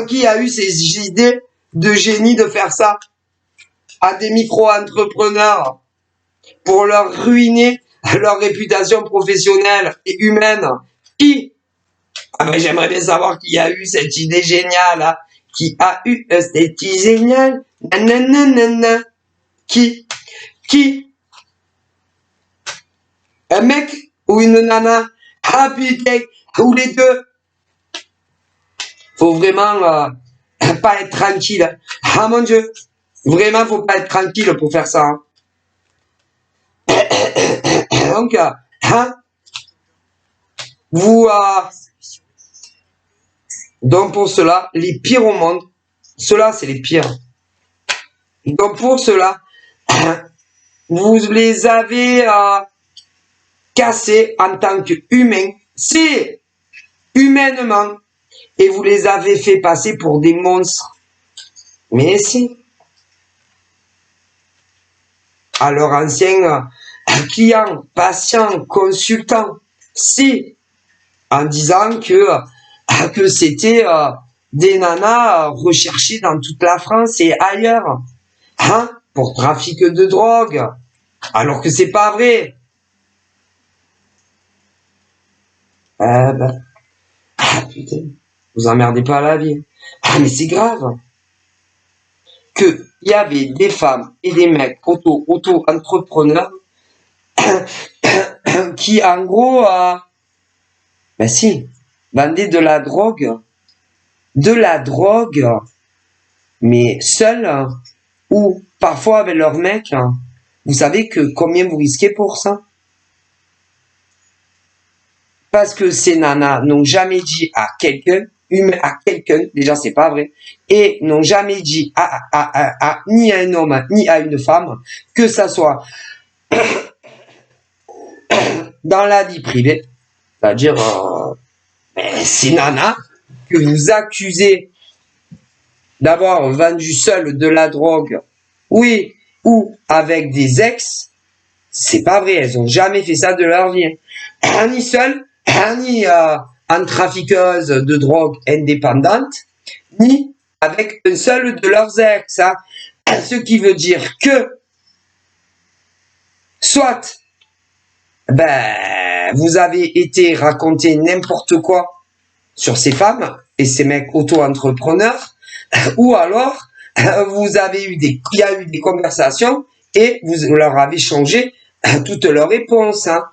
Qui a eu ces idées de génie de faire ça à des micro-entrepreneurs pour leur ruiner leur réputation professionnelle et humaine? Qui? Ah ben j'aimerais bien savoir qui a eu cette idée géniale, hein. Qui a eu cette idée géniale? Nanana. Qui? Qui? Un mec ou une nana? Ah putain, ou les deux? Faut vraiment pas être tranquille. Ah mon Dieu, vraiment faut pas être tranquille pour faire ça. Hein. Donc, hein, vous, donc pour cela, les pires au monde, ceux-là c'est les pires. Donc pour cela, vous les avez cassés en tant qu'humains, c'est humainement, et vous les avez fait passer pour des monstres. Mais si. à leur ancien client, patient, consultant, si en disant que c'était des nanas recherchées dans toute la France et ailleurs, hein, pour trafic de drogue, alors que c'est pas vrai. Putain, vous emmerdez pas la vie. Ah, mais c'est grave que il y avait des femmes et des mecs auto-entrepreneurs qui, en gros, ben si, vendaient de la drogue, mais seuls ou parfois avec leur mec. Vous savez que combien vous risquez pour ça? Parce que ces nanas n'ont jamais dit à quelqu'un, déjà c'est pas vrai, et n'ont jamais dit ni à un homme ni à une femme, que ça soit dans la vie privée, c'est-à-dire ces nanas que vous accusez d'avoir vendu seul de la drogue, oui, ou avec des ex, c'est pas vrai, elles ont jamais fait ça de leur vie. Ni seule, ni en trafiqueuse de drogue indépendante, ni avec un seul de leurs ex. Hein. Ce qui veut dire que, soit, vous avez été raconté n'importe quoi sur ces femmes et ces mecs auto-entrepreneurs, ou alors, il y a eu des conversations et vous leur avez changé toutes leurs réponses. Hein.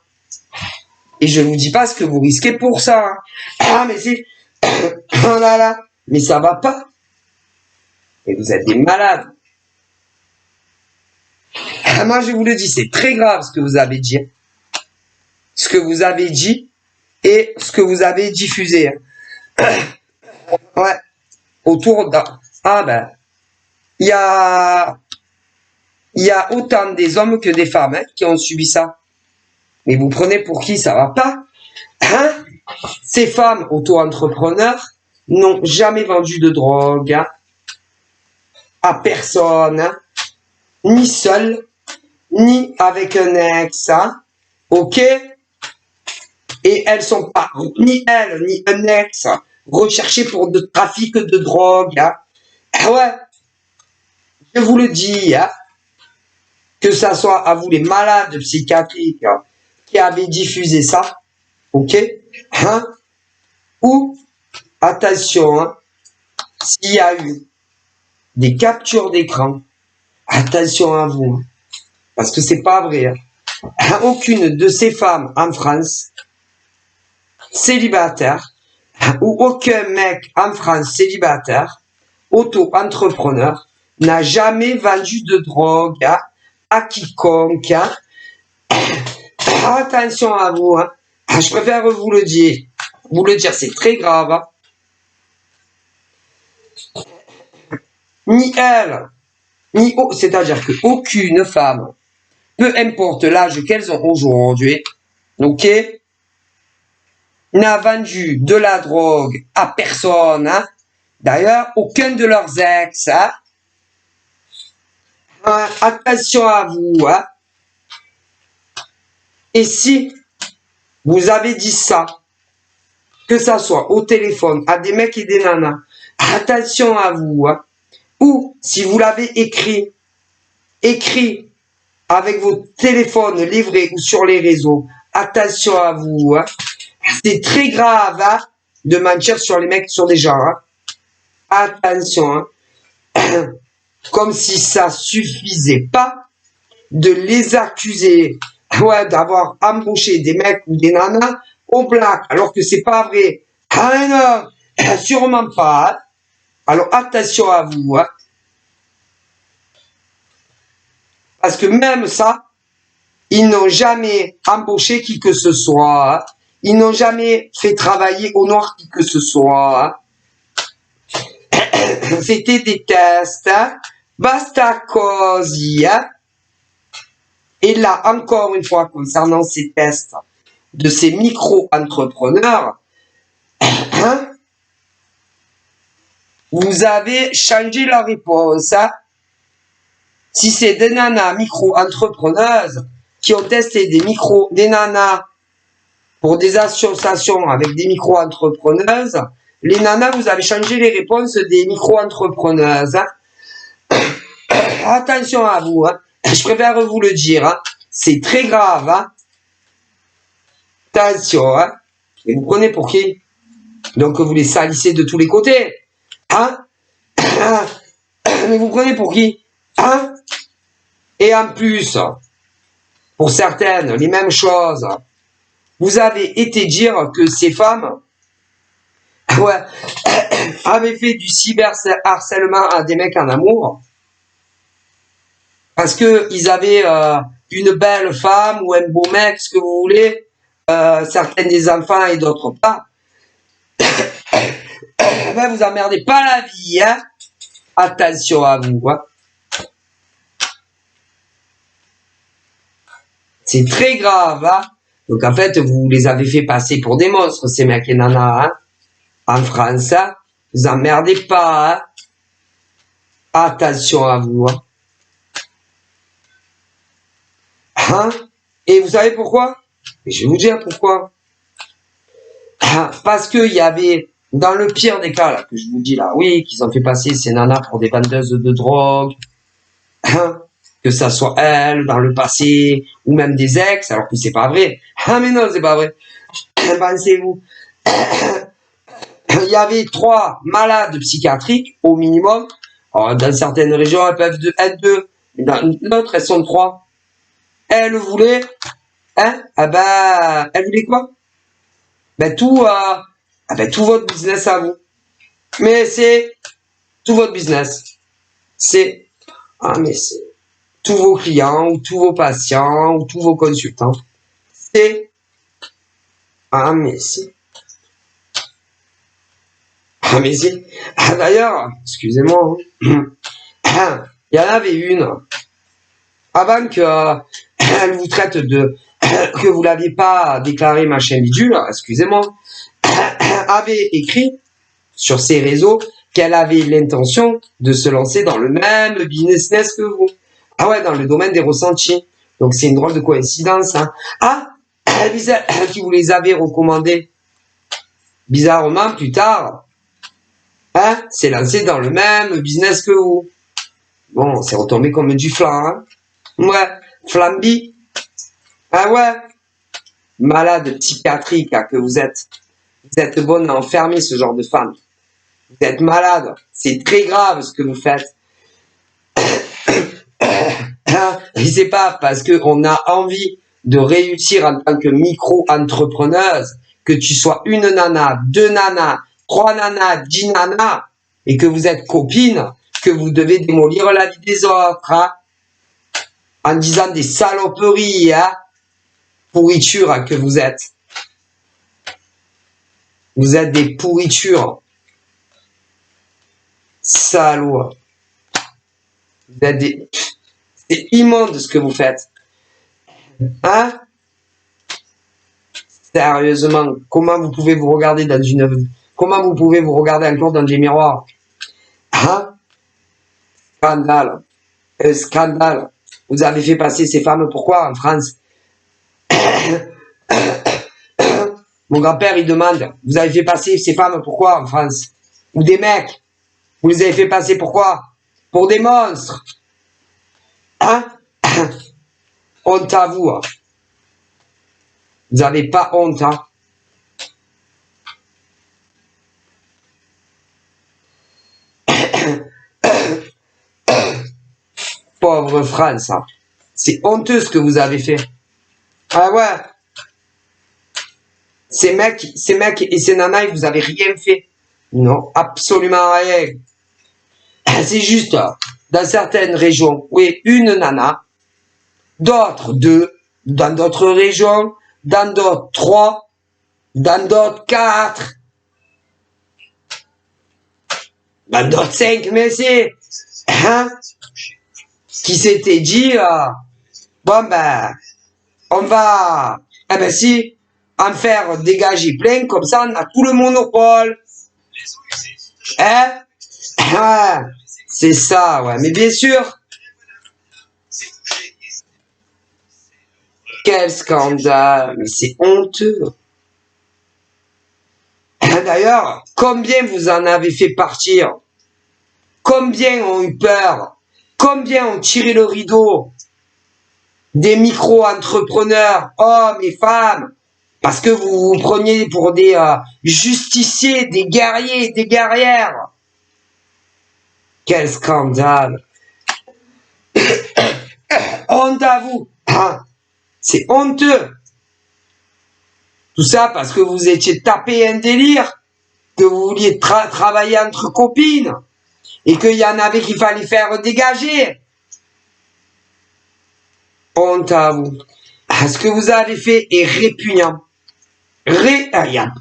Et je vous dis pas ce que vous risquez pour ça. Hein. Ah, mais c'est... oh là là, mais ça va pas. Et vous êtes des malades. Moi, je vous le dis, c'est très grave ce que vous avez dit. Ce que vous avez dit et ce que vous avez diffusé. Ouais. Autour d'un... il y a autant des hommes que des femmes qui ont subi ça. Mais vous prenez pour qui? Ça va pas. Hein? Ces femmes auto-entrepreneurs n'ont jamais vendu de drogue à personne, ni seul, ni avec un ex. Hein? Ok? Et elles sont pas, ni elles, ni un ex, recherchées pour de trafic de drogue. Hein? Ouais. Je vous le dis, hein? Que ça soit à vous les malades psychiatriques qui avez diffusé ça, ok, hein, ou attention, hein, s'il y a eu des captures d'écran, attention à vous, hein, parce que c'est pas vrai. Hein. Aucune de ces femmes en France célibataire ou aucun mec en France célibataire, auto-entrepreneur, n'a jamais vendu de drogue hein, à quiconque. Hein. Attention à vous. Hein. Je préfère vous le dire. Vous le dire, c'est très grave. Hein. Ni elle, c'est-à-dire qu'aucune femme, peu importe l'âge qu'elles ont aujourd'hui, ok, n'a vendu de la drogue à personne. Hein. D'ailleurs, aucun de leurs ex. Hein. Attention à vous. Hein. Et si vous avez dit ça, que ça soit au téléphone, à des mecs et des nanas, attention à vous. Hein. Ou si vous l'avez écrit avec vos téléphones livrés ou sur les réseaux, attention à vous. Hein. C'est très grave hein, de mentir sur les mecs, sur des gens. Hein. Attention. Hein. Comme si ça suffisait pas de les accuser ouais, d'avoir embauché des mecs ou des nanas au black, alors que c'est pas vrai. Ah non, sûrement pas. Hein. Alors attention à vous. Hein. Parce que même ça, ils n'ont jamais embauché qui que ce soit. Hein. Ils n'ont jamais fait travailler au noir qui que ce soit. Hein. C'était des tests. Hein. Basta così. Hein. Et là, encore une fois, concernant ces tests de ces micro-entrepreneurs, hein, vous avez changé la réponse. Hein. si c'est des nanas micro-entrepreneuses qui ont testé des nanas pour des associations avec des micro-entrepreneuses, les nanas, vous avez changé les réponses des micro-entrepreneuses. Hein. Attention à vous, hein. Je préfère vous le dire, hein. C'est très grave. Hein. Attention, hein. Et vous prenez pour qui? Donc vous les salissez de tous les côtés. Hein? Mais vous prenez pour qui? Hein? Et en plus, pour certaines, les mêmes choses. Vous avez été dire que ces femmes avaient fait du cyberharcèlement à des mecs en amour parce que ils avaient une belle femme ou un beau mec, ce que vous voulez, certaines des enfants et d'autres pas. Ben, vous emmerdez pas la vie, hein. Attention à vous, hein. C'est très grave, hein. Donc en fait, vous les avez fait passer pour des monstres, ces mecs et nanas, hein. En France, hein. Vous emmerdez pas, hein. Attention à vous, hein. Hein? Et vous savez pourquoi? Je vais vous dire pourquoi. Parce qu'il y avait, dans le pire des cas, là, que je vous dis là, oui, qu'ils ont fait passer ces nanas pour des vendeuses de drogue, hein, que ça soit elles, dans le passé, ou même des ex, alors que c'est pas vrai. Ah, mais non, c'est pas vrai. Pensez-vous. Il y avait 3 malades psychiatriques, au minimum. Alors, dans certaines régions, elles peuvent être 2. Mais dans d'autres, elles sont 3. Elle voulait, hein, ah ben, elle voulait quoi? Ben tout votre business à vous. Mais c'est tout votre business. C'est, mais c'est tous vos clients, ou tous vos patients, ou tous vos consultants. C'est, mais c'est, d'ailleurs, excusez-moi, il y en avait une, avant que, elle vous traite de, que vous l'aviez pas déclaré machin bidule, excusez-moi, avait écrit sur ses réseaux qu'elle avait l'intention de se lancer dans le même business que vous. Ah ouais, dans le domaine des ressentis. Donc c'est une drôle de coïncidence. Hein. Ah, qui vous les avait recommandés. Bizarrement, plus tard, hein, s'est lancé dans le même business que vous. Bon, c'est retombé comme du flan. Hein. Ouais, flambi. Ah ouais, malade psychiatrique hein, que vous êtes. Vous êtes bonne à enfermer ce genre de femme. Vous êtes malade. C'est très grave ce que vous faites. Et c'est pas parce qu'on a envie de réussir en tant que micro-entrepreneuse que tu sois une nana, 2 nanas, 3 nanas, 10 nanas et que vous êtes copine que vous devez démolir la vie des autres hein, en disant des saloperies, hein, pourritures hein, que vous êtes. Vous êtes des pourritures. Salauds. Vous êtes des... C'est immonde ce que vous faites. Hein? Sérieusement, comment vous pouvez vous regarder dans une... Comment vous pouvez vous regarder encore dans des miroirs? Hein? Scandale. Scandale. Vous avez fait passer ces femmes pourquoi en France? Mon grand-père, il demande, vous avez fait passer ces femmes pourquoi en France? Ou des mecs? Vous les avez fait passer pourquoi? Pour des monstres. Hein? Honte à vous. Hein. Vous n'avez pas honte. Hein? Pauvre France. Hein. C'est honteux ce que vous avez fait. Ah ouais. Ces mecs et ces nanas, vous avez rien fait. Non, absolument rien. C'est juste, dans certaines régions, oui, une nana, d'autres 2, dans d'autres régions, dans d'autres 3, dans d'autres 4, dans d'autres 5, mais c'est, hein, qui s'était dit, bon ben, on va, eh ben si, en faire dégager plein, comme ça on a tout le monopole. Hein? Ouais, c'est ça, ouais, mais bien sûr, Quel scandale, mais c'est honteux. D'ailleurs, combien vous en avez fait partir? Combien ont eu peur? Combien ont tiré le rideau? Des micro-entrepreneurs, hommes et femmes, parce que vous vous preniez pour des justiciers, des guerriers, des guerrières. Quel scandale! Honte à vous! C'est honteux! Tout ça parce que vous étiez tapé un délire, que vous vouliez travailler entre copines, et qu'il y en avait qu'il fallait faire dégager. Honte à vous. Ce que vous avez fait est répugnant. Répugnant.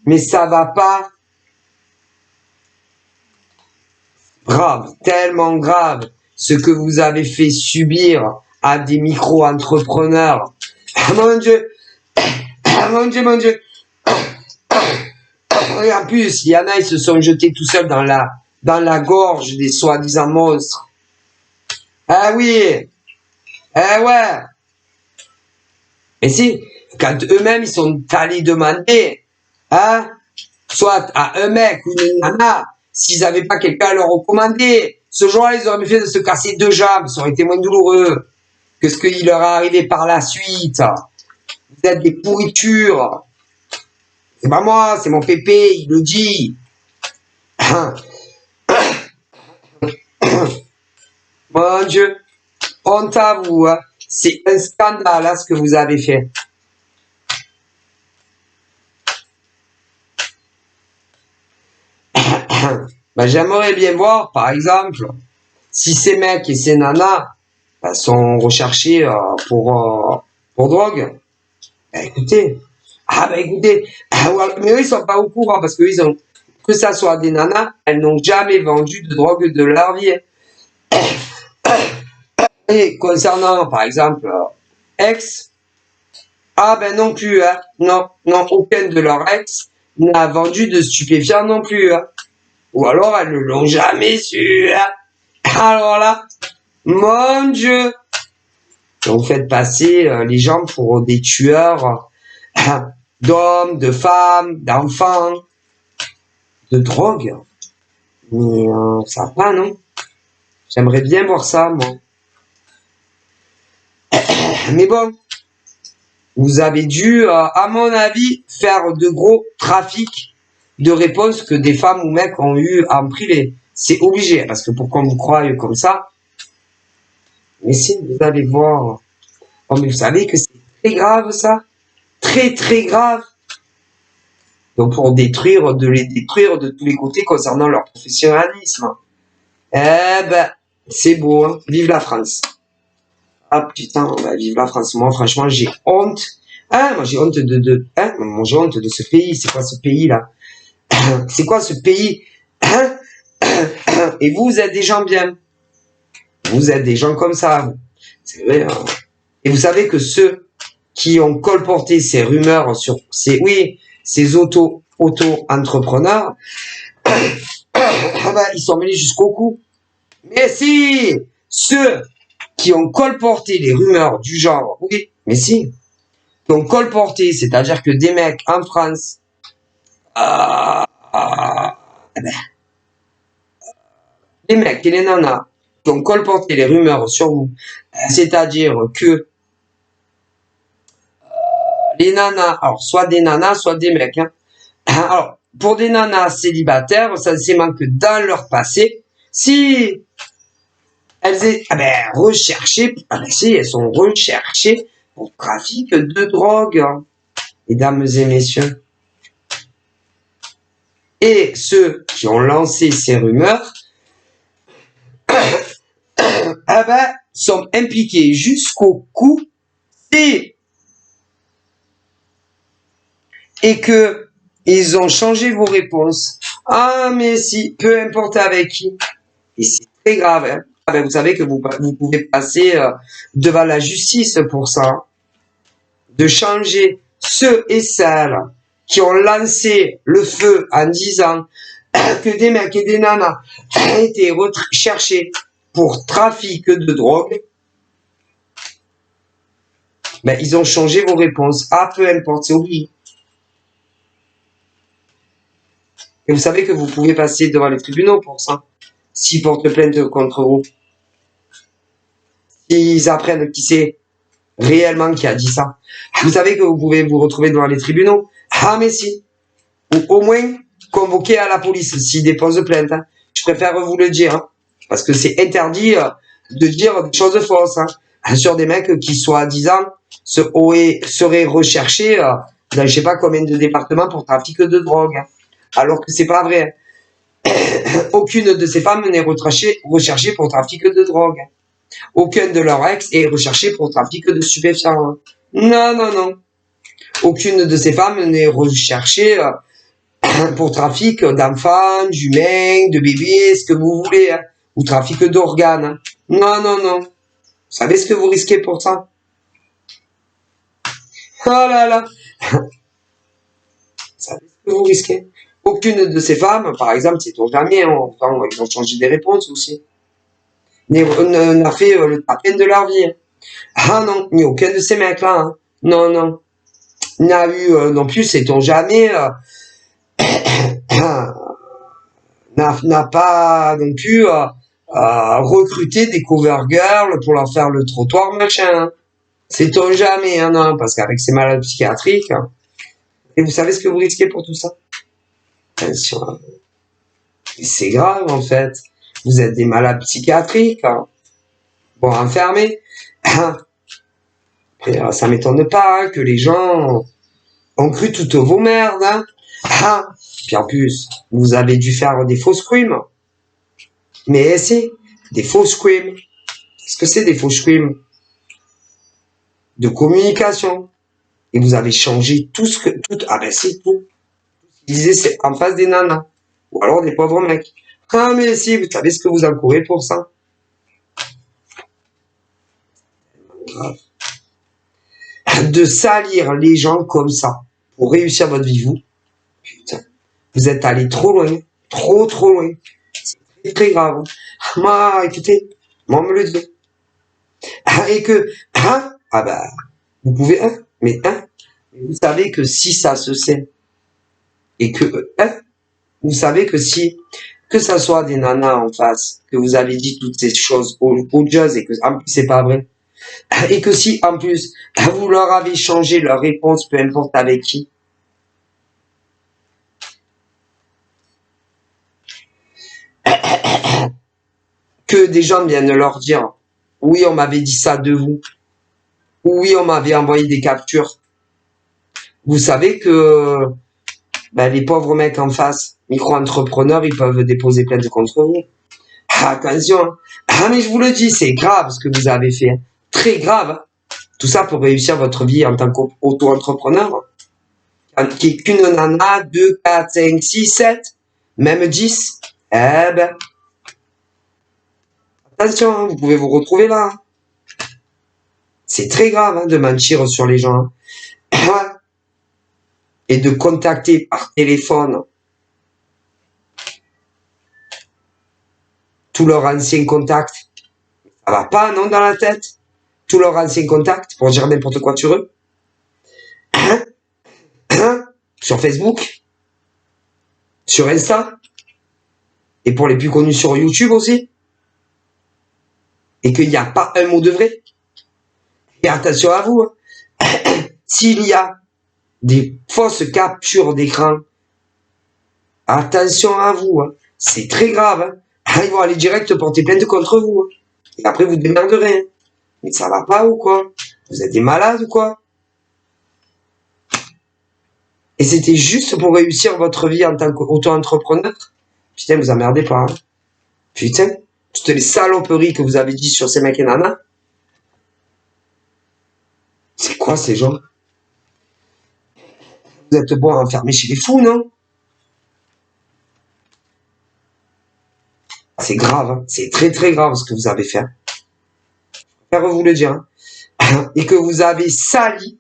Mais ça va pas. Grave, tellement grave, ce que vous avez fait subir à des micro-entrepreneurs. Mon Dieu, mon Dieu, mon Dieu. Et en plus, il y en a, ils se sont jetés tout seuls dans la gorge des soi-disant monstres. Ah oui, ouais. Mais si, quand eux-mêmes, ils sont allés demander, soit à un mec ou une nana, s'ils n'avaient pas quelqu'un à leur recommander, ce jour-là, ils auraient fait de se casser 2 jambes, ça aurait été moins douloureux que ce qui leur est arrivé par la suite. Vous êtes des pourritures. C'est pas moi, c'est mon pépé, il le dit. Mon Dieu, honte à vous, c'est un scandale ce que vous avez fait. J'aimerais bien voir, par exemple, si ces mecs et ces nanas sont recherchés pour drogue. Écoutez, mais eux ils sont pas au courant parce que ils ont, que ça soit des nanas, elles n'ont jamais vendu de drogue de leur vie. Et concernant, par exemple, ex, non plus, non, aucun de leurs ex n'a vendu de stupéfiants non plus, Ou alors elles ne l'ont jamais su, Alors là, mon Dieu, vous faites passer les gens pour des tueurs d'hommes, de femmes, d'enfants, de drogue. Mais ça va pas, non? J'aimerais bien voir ça, moi. Mais bon, vous avez dû, à mon avis, faire de gros trafics de réponses que des femmes ou mecs ont eu en privé. C'est obligé, parce que pour qu'on vous croie comme ça, mais si, vous allez voir. Oh, mais vous savez que c'est très grave, ça. Très, très grave. Donc, pour les détruire de tous les côtés concernant leur professionnalisme. C'est beau, hein. Vive la France. Ah, putain, vive la France. Moi, franchement, j'ai honte. Moi, j'ai honte moi, j'ai honte de ce pays. C'est quoi ce pays-là? C'est quoi ce pays? Et vous êtes des gens bien. Vous êtes des gens comme ça. C'est vrai. Et vous savez que ceux qui ont colporté ces rumeurs sur ces auto-entrepreneurs, ils sont menés jusqu'au cou. Mais si, ceux qui ont colporté les rumeurs du genre, qui ont colporté, c'est-à-dire que des mecs en France, les mecs et les nanas qui ont colporté les rumeurs sur vous, c'est-à-dire que les nanas, alors soit des nanas, soit des mecs. Alors, pour des nanas célibataires, ça c'est que dans leur passé, si elles elles sont recherchées pour trafic de drogue, mesdames et messieurs. Et ceux qui ont lancé ces rumeurs, sont impliqués jusqu'au cou et que ils ont changé vos réponses. Mais si, peu importe avec qui. Et c'est très grave, vous savez que vous pouvez passer devant la justice pour ça. De changer ceux et celles qui ont lancé le feu en disant que des mecs et des nanas étaient recherchés pour trafic de drogue, ben, ils ont changé vos réponses. Ah, peu importe, c'est oublié. Et vous savez que vous pouvez passer devant les tribunaux pour ça. S'ils portent plainte contre vous. S'ils apprennent qui c'est réellement qui a dit ça. Vous savez que vous pouvez vous retrouver devant les tribunaux. Ah, mais si. Ou au moins convoquer à la police s'ils déposent plainte. Hein. Je préfère vous le dire. Hein, parce que c'est interdit de dire des choses fausses. Hein, sur des mecs qui, soi-disant, seraient recherchés dans je sais pas combien de départements pour trafic de drogue. Hein, alors que c'est pas vrai. Aucune de ces femmes n'est recherchée pour trafic de drogue. Aucun de leurs ex est recherché pour trafic de stupéfiants. Non, non, non. Aucune de ces femmes n'est recherchée pour trafic d'enfants, d'humains, de bébés, ce que vous voulez, hein, ou trafic d'organes. Non, non, non. Vous savez ce que vous risquez pour ça? Oh là là. Vous savez ce que vous risquez? Aucune de ces femmes, par exemple, sait-on jamais, ils ont changé des réponses aussi, n'a fait la peine de leur vie. Ah non, ni aucun de ces mecs-là. Hein. Non, non. N'a eu non plus, sait-on jamais, n'a pas non plus recruté des cover girls pour leur faire le trottoir, machin. Hein. Sait-on jamais, hein, non, parce qu'avec ces malades psychiatriques, hein, et vous savez ce que vous risquez pour tout ça? C'est grave, en fait. Vous êtes des malades psychiatriques, hein. Bon, enfermés. Et, ça m'étonne pas hein, que les gens ont cru toutes vos merdes. Hein. Puis en plus, vous avez dû faire des faux screams. Mais c'est des faux screams. Qu'est-ce que c'est des faux screams? De communication. Et vous avez changé tout ce que... ah ben c'est tout. Ils disaient c'est en face des nanas. Ou alors des pauvres mecs. Ah mais si, vous savez ce que vous encourez pour ça? Grave. De salir les gens comme ça pour réussir votre vie, vous, putain, vous êtes allé trop loin, trop loin. C'est très, très grave. Moi, écoutez, moi, on me le dit. Et que, ah bah, vous pouvez, mais, vous savez que si ça se sait, et que, vous savez que si, que ça soit des nanas en face, que vous avez dit toutes ces choses au jazz et que, en plus, c'est pas vrai, et que si, en plus, vous leur avez changé leur réponse, peu importe avec qui, que des gens viennent leur dire « Oui, on m'avait dit ça de vous. » Oui, on m'avait envoyé des captures. Vous savez que ben, les pauvres mecs en face, micro-entrepreneurs, ils peuvent déposer plainte contre vous. Attention. Mais je vous le dis, c'est grave ce que vous avez fait. Très grave. Tout ça pour réussir votre vie en tant qu'auto-entrepreneur. Qui est qu'une nana, 2, 4, 5, 6, 7, même 10. Eh ben, attention, hein, vous pouvez vous retrouver là. C'est très grave hein, de mentir sur les gens. Hein. Et de contacter par téléphone tous leurs anciens contacts. Ça va pas, non, dans la tête? Tous leurs anciens contacts pour dire n'importe quoi sur eux. Sur Facebook. Sur Insta. Et pour les plus connus sur YouTube aussi. Et qu'il n'y a pas un mot de vrai. Et attention à vous. S'il y a des fausses captures d'écran, attention à vous. Hein. C'est très grave. Hein. Ils vont aller direct porter plainte contre vous. Hein. Et après, vous démerderez. Hein. Mais ça va pas ou quoi? Vous êtes des malades ou quoi? Et c'était juste pour réussir votre vie en tant qu'auto-entrepreneur? Putain, vous emmerdez pas. Hein. Putain, toutes les saloperies que vous avez dit sur ces mecs et nanas. C'est quoi ces gens? Vous êtes bon à enfermer chez les fous, non? C'est grave, hein. C'est très très grave ce que vous avez fait. Je préfère vous le dire. Hein. Et que vous avez sali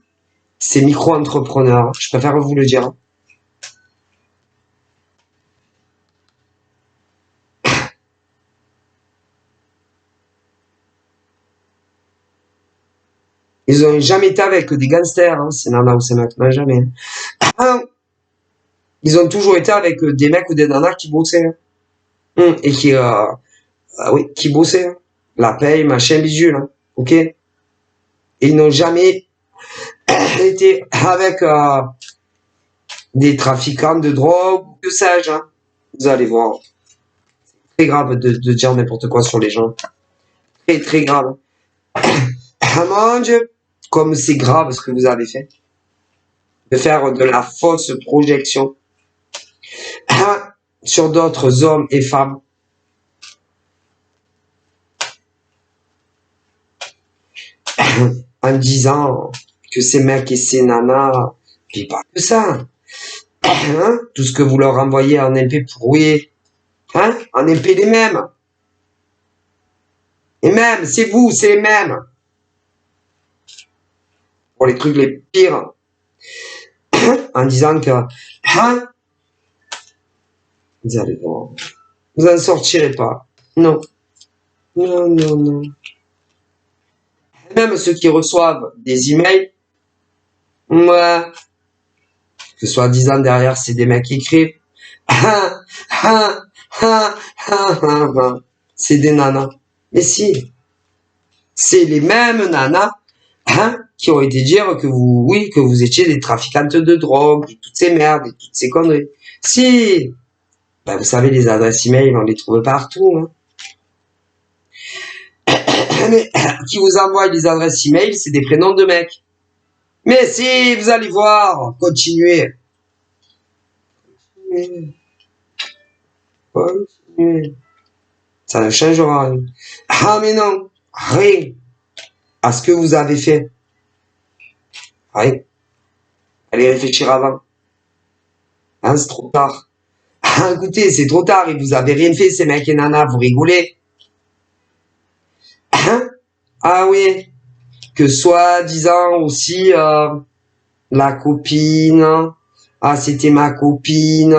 ces micro-entrepreneurs. Je préfère vous le dire. Hein. Ils ont jamais été avec des gangsters, hein, ces nanas ou ces mecs, non, jamais. Ah, ils ont toujours été avec des mecs ou des nanas qui bossaient. Et qui, oui, qui bossaient. La paye, machin, bidule, hein, ok? Et ils n'ont jamais été avec des trafiquants de drogue, que sais-je, hein. Vous allez voir. C'est très grave de dire n'importe quoi sur les gens. Très, très grave. Ah mon Dieu, comme c'est grave ce que vous avez fait. De faire de la fausse projection sur d'autres hommes et femmes. En disant que ces mecs et ces nanas, puis pas que ça. Hein, tout ce que vous leur envoyez en MP pourri, hein, en MP les mêmes. Et même, c'est vous, c'est les mêmes. Pour les trucs les pires. En disant que, hein, vous allez voir. Vous en sortirez pas. Non. Non, non, non. Même ceux qui reçoivent des emails, ouais, que soi-disant derrière c'est des mecs qui écrivent, c'est des nanas. Mais si, c'est les mêmes nanas, qui ont été dire que vous, oui, que vous étiez des trafiquantes de drogue, et toutes ces merdes, et toutes ces conneries. Si, ben, vous savez, les adresses email, on les trouve partout, hein. Mais qui vous envoie les adresses email, c'est des prénoms de mecs. Mais si, vous allez voir, continuez. Continuez. Ça ne changera rien. Ah mais non, rien. À ce que vous avez fait. Rien. Allez réfléchir avant. Hein, c'est trop tard. Ah, écoutez, c'est trop tard et vous avez rien fait, ces mecs et nanas, vous rigolez. Hein? Ah oui, que soi-disant aussi la copine, ah c'était ma copine,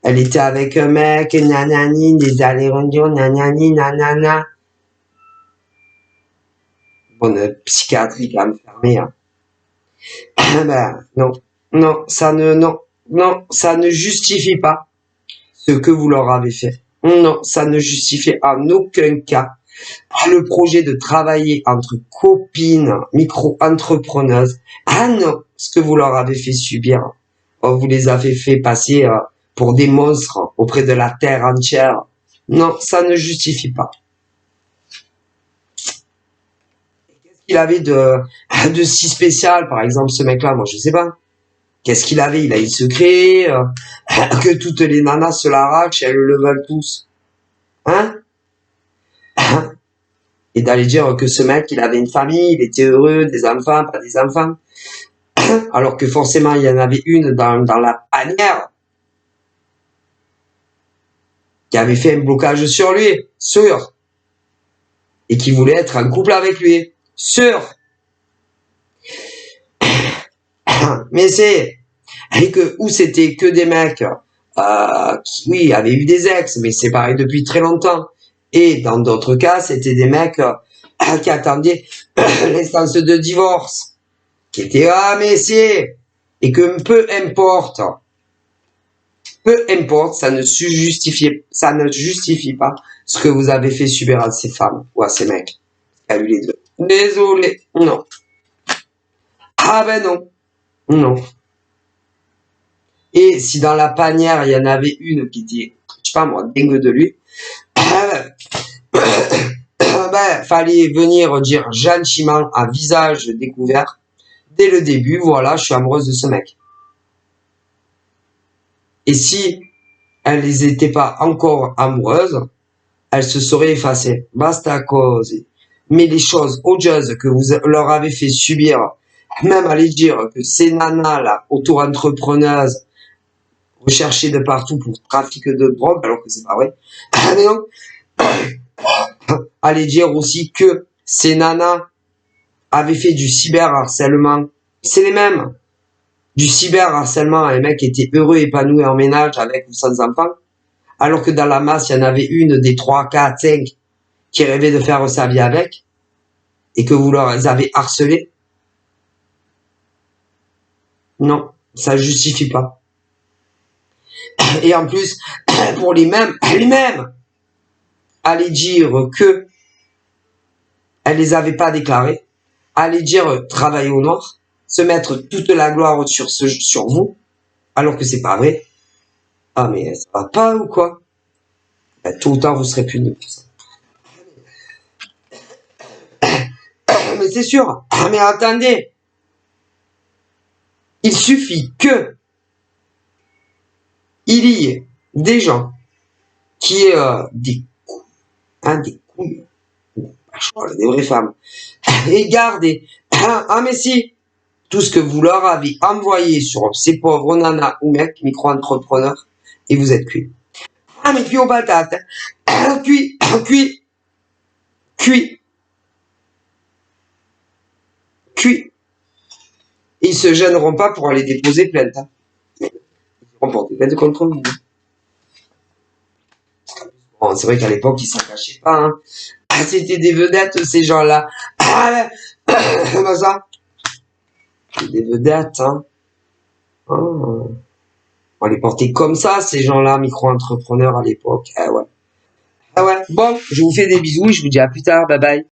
elle était avec un mec, nanani, des allers-retours, nanani, nanana. Bonne psychiatrique à me fermer. Hein. Ben, non, non, ça ne, non, non, ça ne justifie pas ce que vous leur avez fait. Non, ça ne justifie en aucun cas le projet de travailler entre copines, micro-entrepreneuses. Ah non, ce que vous leur avez fait subir, vous les avez fait passer pour des monstres auprès de la terre entière. Non, ça ne justifie pas. Qu'est-ce qu'il avait de si spécial, par exemple, ce mec-là? Moi, je sais pas. Qu'est-ce qu'il avait? Il a une secret, que toutes les nanas se l'arrachent, elles le veulent tous. Hein? Et d'aller dire que ce mec, il avait une famille, il était heureux, des enfants, pas des enfants. Alors que forcément, il y en avait une dans la panière qui avait fait un blocage sur lui, sûr. Et qui voulait être en couple avec lui, sûr. Mais c'est, et que, où c'était que des mecs, qui, oui, avaient eu des ex, mais séparés depuis très longtemps. Et dans d'autres cas, c'était des mecs qui attendaient l'instance de divorce, qui étaient mais c'est, et que peu importe, ça ne justifie pas ce que vous avez fait subir à ces femmes ou à ces mecs. À lui les deux. Désolé, non. Ah ben non, non. Et si dans la panière il y en avait une qui était, je sais pas moi, dingue de lui, ben, fallait venir dire gentiment à visage découvert, dès le début, voilà, je suis amoureuse de ce mec. Et si elles n'étaient pas encore amoureuses, elles se seraient effacées. Basta cause. Mais les choses odieuses que vous leur avez fait subir, même aller dire que ces nanas là, auto-entrepreneuses, recherchées de partout pour trafic de drogue, alors que c'est pas vrai. Mais non. Allez dire aussi que ces nanas avaient fait du cyberharcèlement. C'est les mêmes. Du cyberharcèlement, les mecs étaient heureux, épanouis en ménage avec ou sans enfants. Alors que dans la masse, il y en avait une des 3, 4, 5 qui rêvait de faire sa vie avec. et que vous leur avez harcelé, non, ça justifie pas. Et en plus, pour les mêmes, aller dire que elle les avait pas déclarés, aller dire travailler au noir, se mettre toute la gloire sur vous, alors que c'est pas vrai. Ah mais ça va pas ou quoi? Ben, tôt ou tard vous serez puni pour ça. Mais c'est sûr. Ah mais attendez, il suffit que il y ait des gens qui aient des couilles, des vraies femmes, et gardez. Ah mais si, tout ce que vous leur avez envoyé sur ces pauvres nanas ou mecs micro-entrepreneurs, et vous êtes cuits. Ah mais cuit aux patates, cuit, cuit, cuit, cuit. Et ils se gêneront pas pour aller déposer plainte. Ils vont porter plainte contre vous. Bon, c'est vrai qu'à l'époque, ils s'en cachaient pas. Hein. Ah, c'était des vedettes, ces gens-là. Ah, comment ça? Des vedettes, hein. Oh. On les portait comme ça, ces gens-là, micro-entrepreneurs à l'époque. Ah ouais. Ah ouais. Bon, je vous fais des bisous, je vous dis à plus tard, bye bye.